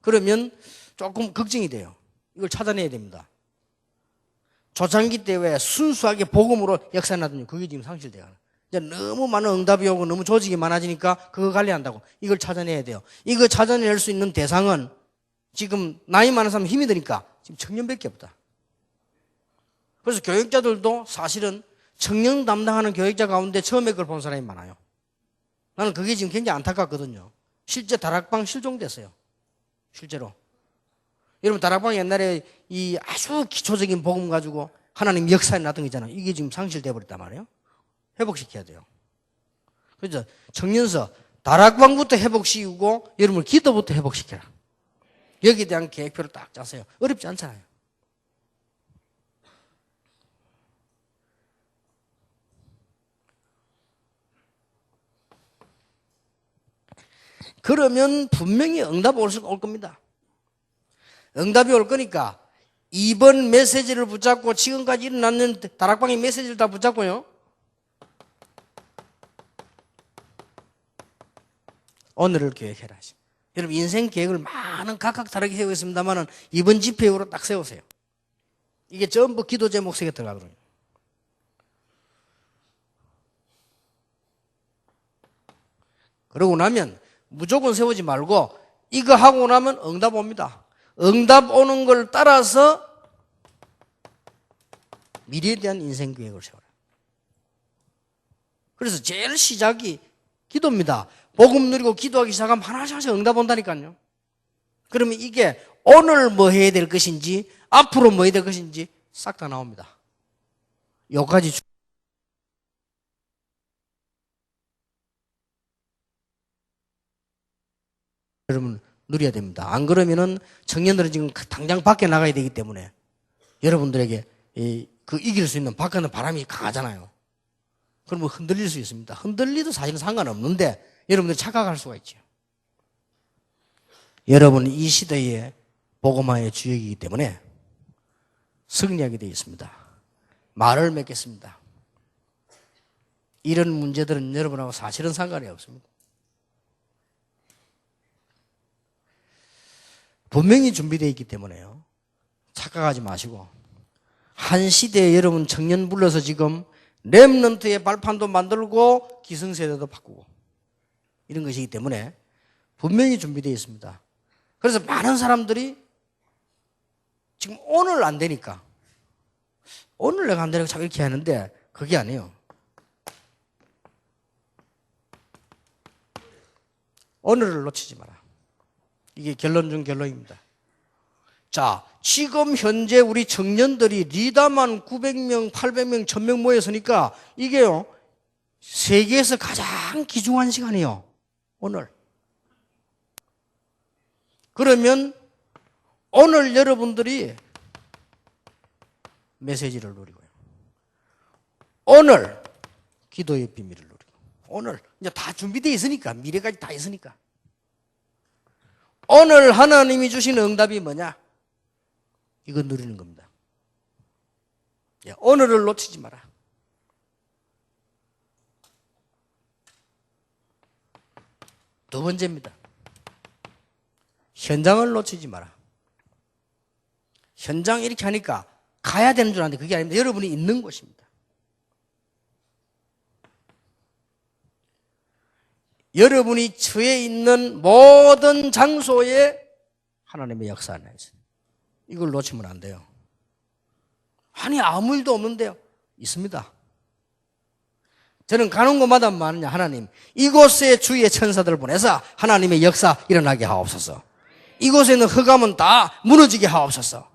[SPEAKER 1] 그러면 조금 걱정이 돼요. 이걸 찾아내야 됩니다. 초창기 때 왜 순수하게 복음으로 역사 나더니 그게 지금 상실돼 가요. 이제 너무 많은 응답이 오고 너무 조직이 많아지니까 그거 관리한다고. 이걸 찾아내야 돼요. 이거 찾아낼 수 있는 대상은 지금 나이 많은 사람 힘이 드니까 지금 청년밖에 없다. 그래서 교육자들도 사실은 청년 담당하는 교육자 가운데 처음에 그걸 본 사람이 많아요. 나는 그게 지금 굉장히 안타깝거든요. 실제 다락방 실종됐어요. 실제로. 여러분 다락방 옛날에 이 아주 기초적인 복음 가지고 하나님 역사에 나던 거 있잖아요. 이게 지금 상실돼 버렸단 말이에요. 회복시켜야 돼요. 그렇죠? 청년서 다락방부터 회복시키고 여러분 기도부터 회복시켜라. 여기에 대한 계획표를 딱 짜세요. 어렵지 않잖아요. 그러면 분명히 응답이 올 겁니다. 응답이 올 거니까 이번 메시지를 붙잡고 지금까지 일어났는 다락방의 메시지를 다 붙잡고요. 오늘을 계획해라. 여러분 인생 계획을 많은 각각 다르게 세우고 있습니다만 이번 집회로 딱 세우세요. 이게 전부 기도 제목 속에 들어가거든요. 그러고 나면 무조건 세우지 말고 이거 하고 나면 응답 옵니다. 응답 오는 걸 따라서 미래에 대한 인생 계획을 세워라. 그래서 제일 시작이 기도입니다. 복음 누리고 기도하기 시작하면 하나씩 응답 온다니까요. 그러면 이게 오늘 뭐 해야 될 것인지 앞으로 뭐 해야 될 것인지 싹 다 나옵니다. 여기까지 여러분 누려야 됩니다. 안 그러면은 청년들은 지금 당장 밖에 나가야 되기 때문에 여러분들에게 그 이길 수 있는 밖에는 바람이 강하잖아요. 그러면 흔들릴 수 있습니다. 흔들리도 사실은 상관없는데 여러분들이 착각할 수가 있죠. 여러분은 이 시대의 복음화의 주역이기 때문에 승리하게 되어 있습니다. 말을 맺겠습니다. 이런 문제들은 여러분하고 사실은 상관이 없습니다. 분명히 준비되어 있기 때문에요. 착각하지 마시고 한 시대에 여러분 청년 불러서 지금 렘넌트의 발판도 만들고 기성세대도 바꾸고 이런 것이기 때문에 분명히 준비되어 있습니다. 그래서 많은 사람들이 지금 오늘 안 되니까 오늘 내가 안 되니까 자꾸 이렇게 하는데 그게 아니에요. 오늘을 놓치지 마라. 이게 결론 중 결론입니다. 자, 지금 현재 우리 청년들이 리다만 900명, 800명, 1000명 모였으니까 이게요, 세계에서 가장 귀중한 시간이에요. 오늘. 그러면 오늘 여러분들이 메시지를 누리고요. 오늘 기도의 비밀을 누리고. 오늘 이제 다 준비되어 있으니까, 미래까지 다 있으니까. 오늘 하나님이 주신 응답이 뭐냐? 이거 누리는 겁니다. 오늘을 놓치지 마라. 두 번째입니다. 현장을 놓치지 마라. 현장 이렇게 하니까 가야 되는 줄 아는데 그게 아닙니다. 여러분이 있는 곳입니다. 여러분이 처해 있는 모든 장소에 하나님의 역사 안에 있어요. 이걸 놓치면 안 돼요. 아니 아무 일도 없는데요. 있습니다. 저는 가는 곳마다 많으냐 하나님 이곳에 주의 천사들을 보내서 하나님의 역사 일어나게 하옵소서. 이곳에 있는 흑암은 다 무너지게 하옵소서.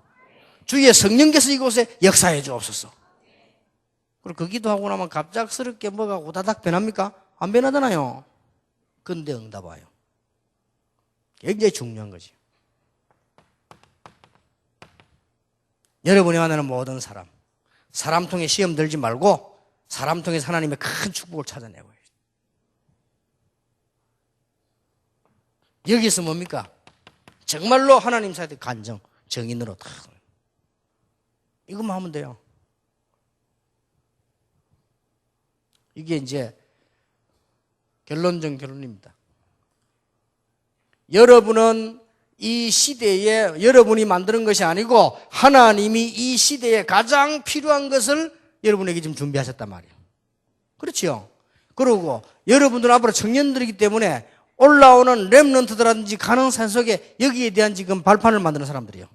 [SPEAKER 1] 주의 성령께서 이곳에 역사해 주옵소서. 그리고 그 기도하고 나면 갑작스럽게 뭐가 오다닥 변합니까? 안 변하잖아요. 근데 응답 와요. 굉장히 중요한 거지. 여러분이 만나는 모든 사람 통해 시험 들지 말고 사람 통해 하나님의 큰 축복을 찾아내고. 여기서 뭡니까? 정말로 하나님 사이의 간정, 정인으로 다. 이것만 하면 돼요. 이게 이제 결론적 결론입니다. 여러분은 이 시대에 여러분이 만드는 것이 아니고 하나님이 이 시대에 가장 필요한 것을 여러분에게 지금 준비하셨단 말이에요. 그렇지요? 그리고 여러분들은 앞으로 청년들이기 때문에 올라오는 렘넌트들라든지 가능성 속에 여기에 대한 지금 발판을 만드는 사람들이요.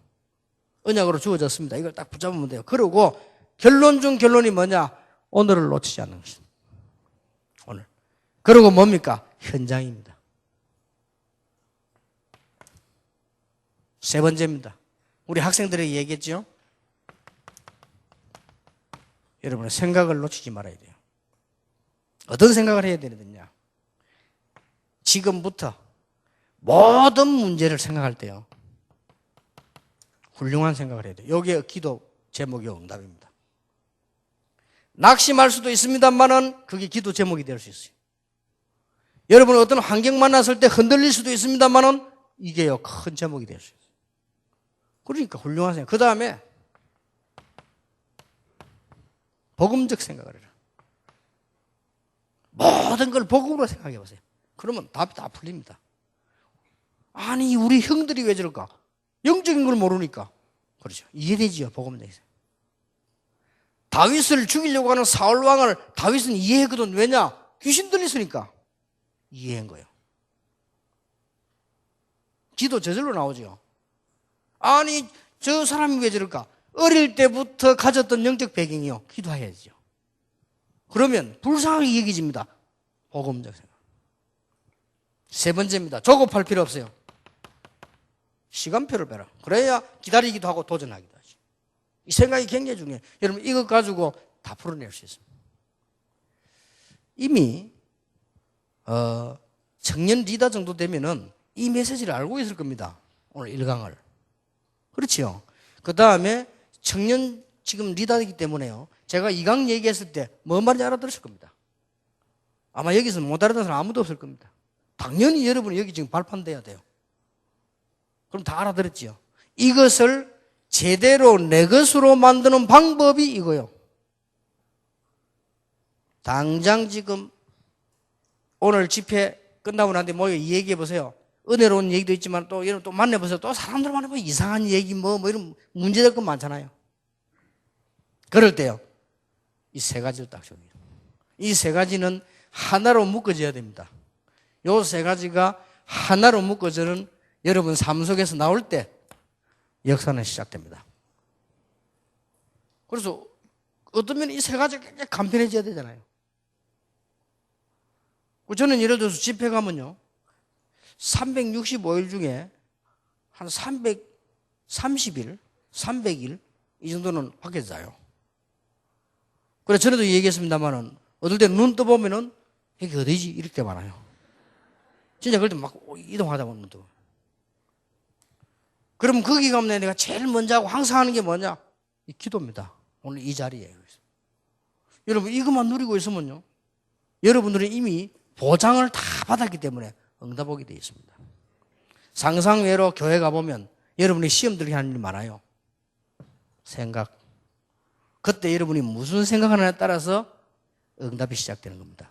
[SPEAKER 1] 언약으로 주어졌습니다. 이걸 딱 붙잡으면 돼요. 그리고 결론 중 결론이 뭐냐? 오늘을 놓치지 않는 것입니다. 오늘. 그리고 뭡니까? 현장입니다. 세 번째입니다. 우리 학생들에게 얘기했죠? 여러분의 생각을 놓치지 말아야 돼요. 어떤 생각을 해야 되느냐? 지금부터 모든 문제를 생각할 때요. 훌륭한 생각을 해야 돼요. 여기에 기도 제목이 응답입니다. 낙심할 수도 있습니다만은 그게 기도 제목이 될 수 있어요. 여러분은 어떤 환경 만났을 때 흔들릴 수도 있습니다만은 이게요, 큰 제목이 될 수 있어요. 그러니까 훌륭한 생각. 그 다음에 복음적 생각을 해라. 모든 걸 복음으로 생각해 보세요. 그러면 답이 다 풀립니다. 아니, 우리 형들이 왜 저럴까? 영적인 걸 모르니까. 그렇죠. 이해되지요, 복음에서. 다윗을 죽이려고 하는 사울 왕을 다윗은 이해했거든. 왜냐? 귀신 들렸으니까. 이해한 거예요. 기도 저절로 나오죠. 아니, 저 사람이 왜 저럴까? 어릴 때부터 가졌던 영적 배경이요. 기도해야죠. 그러면 불쌍하게 여기집니다. 복음적 생각. 세 번째입니다. 조급할 필요 없어요. 시간표를 빼라. 그래야 기다리기도 하고 도전하기도 하죠. 이 생각이 굉장히 중요해요. 여러분, 이것 가지고 다 풀어낼 수 있습니다. 이미 청년 리더 정도 되면은 이 메시지를 알고 있을 겁니다. 오늘 1강을. 그렇지요. 그 다음에 청년 지금 리더이기 때문에요. 제가 2강 얘기했을 때 뭔 말인지 알아들으실 겁니다. 아마 여기서 못 알아듣는 사람 아무도 없을 겁니다. 당연히 여러분이 여기 지금 발판돼야 돼요. 그럼 다 알아들었지요. 이것을 제대로 내 것으로 만드는 방법이 이거요. 당장 지금 오늘 집회 끝나고 난데 모여 얘기해 보세요. 은혜로운 얘기도 있지만 또 여러분 또 만나보세요. 또 사람들 만나보면 이상한 얘기 뭐 이런 문제될 건 많잖아요. 그럴 때요. 이 세 가지를 딱 적어요. 이 세 가지는 하나로 묶어져야 됩니다. 요 세 가지가 하나로 묶어져는 여러분 삶 속에서 나올 때 역사는 시작됩니다. 그래서 어떤 면이 이 세 가지가 굉장히 간편해져야 되잖아요. 저는 예를 들어서 집회 가면요. 365일 중에 한 330일, 300일 이 정도는 밖에서 자요. 그래서 전에도 얘기했습니다만은 어떨 때 눈 떠보면은 여기 어디지? 이럴 때 많아요. 진짜 그럴 때 막 이동하다 보면 또. 그럼 거기 가면 내가 제일 먼저 하고 항상 하는 게 뭐냐? 이 기도입니다. 오늘 이 자리에. 여러분 이것만 누리고 있으면요. 여러분들은 이미 보장을 다 받았기 때문에 응답 오게 되어 있습니다. 상상외로 교회 가보면 여러분이 시험 들게 하는 일이 많아요. 생각. 그때 여러분이 무슨 생각하느냐에 따라서 응답이 시작되는 겁니다.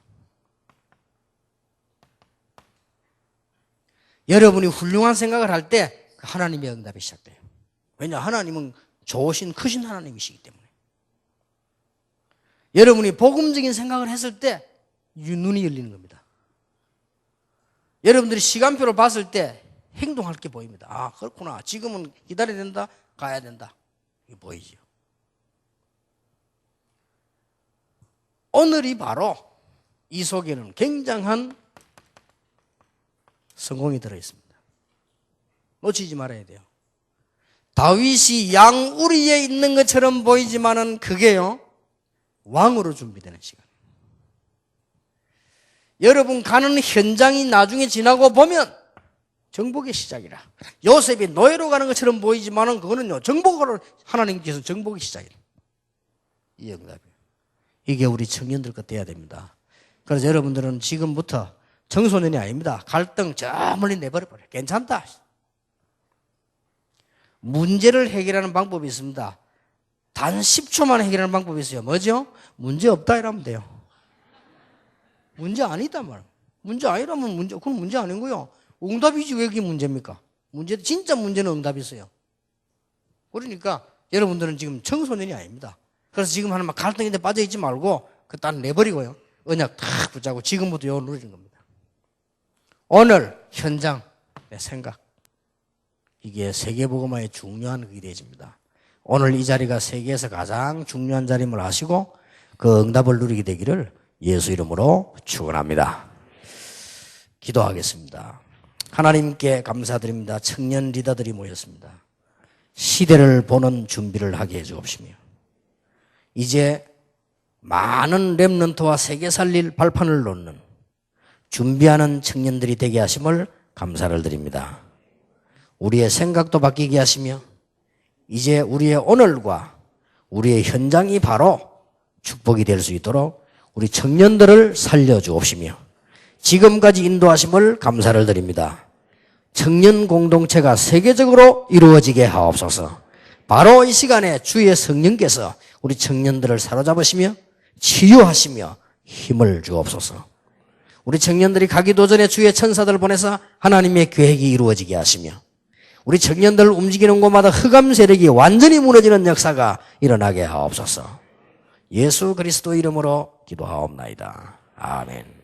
[SPEAKER 1] 여러분이 훌륭한 생각을 할 때 하나님의 응답이 시작돼요. 왜냐? 하나님은 좋으신 크신 하나님이시기 때문에. 여러분이 복음적인 생각을 했을 때 눈이 열리는 겁니다. 여러분들이 시간표를 봤을 때 행동할 게 보입니다. 아, 그렇구나. 지금은 기다려야 된다. 가야 된다. 이게 보이죠. 오늘이 바로 이 속에는 굉장한 성공이 들어있습니다. 놓치지 말아야 돼요. 다윗이 양우리에 있는 것처럼 보이지만은 그게요, 왕으로 준비되는 시간. 여러분 가는 현장이 나중에 지나고 보면 정복의 시작이라. 요셉이 노예로 가는 것처럼 보이지만은 그거는요, 정복을 하나님께서 정복의 시작이라. 이 응답이에요. 이게 우리 청년들 것 돼야 됩니다. 그래서 여러분들은 지금부터 청소년이 아닙니다. 갈등 저 멀리 내버려버려. 괜찮다. 문제를 해결하는 방법이 있습니다. 단 10초만 해결하는 방법이 있어요. 뭐죠? 문제 없다 이러면 돼요. 문제 아니다 말. 문제 아니라면 그건 문제 아닌 거요. 응답이지 왜 그게 문제입니까? 진짜 문제는 응답이 있어요. 그러니까 여러분들은 지금 청소년이 아닙니다. 그래서 지금 하는 막 갈등인데 빠져있지 말고 그딴 내버리고요. 언약 탁 붙잡고 지금부터 요 누리는 겁니다. 오늘 현장 내 생각 이게 세계복음화의 중요한 그게 되집니다. 오늘 이 자리가 세계에서 가장 중요한 자림을 아시고 그 응답을 누리게 되기를 예수 이름으로 축원합니다. 기도하겠습니다. 하나님께 감사드립니다. 청년 리더들이 모였습니다. 시대를 보는 준비를 하게 해주옵시며 이제 많은 렘넌트와 세계 살릴 발판을 놓는 준비하는 청년들이 되게 하심을 감사를 드립니다. 우리의 생각도 바뀌게 하시며 이제 우리의 오늘과 우리의 현장이 바로 축복이 될 수 있도록 우리 청년들을 살려주옵시며 지금까지 인도하심을 감사를 드립니다. 청년 공동체가 세계적으로 이루어지게 하옵소서. 바로 이 시간에 주의 성령께서 우리 청년들을 사로잡으시며 치유하시며 힘을 주옵소서. 우리 청년들이 가기도 전에 주의 천사들을 보내서 하나님의 계획이 이루어지게 하시며 우리 청년들을 움직이는 곳마다 흑암 세력이 완전히 무너지는 역사가 일어나게 하옵소서. 예수 그리스도 이름으로 기도하옵나이다. 아멘.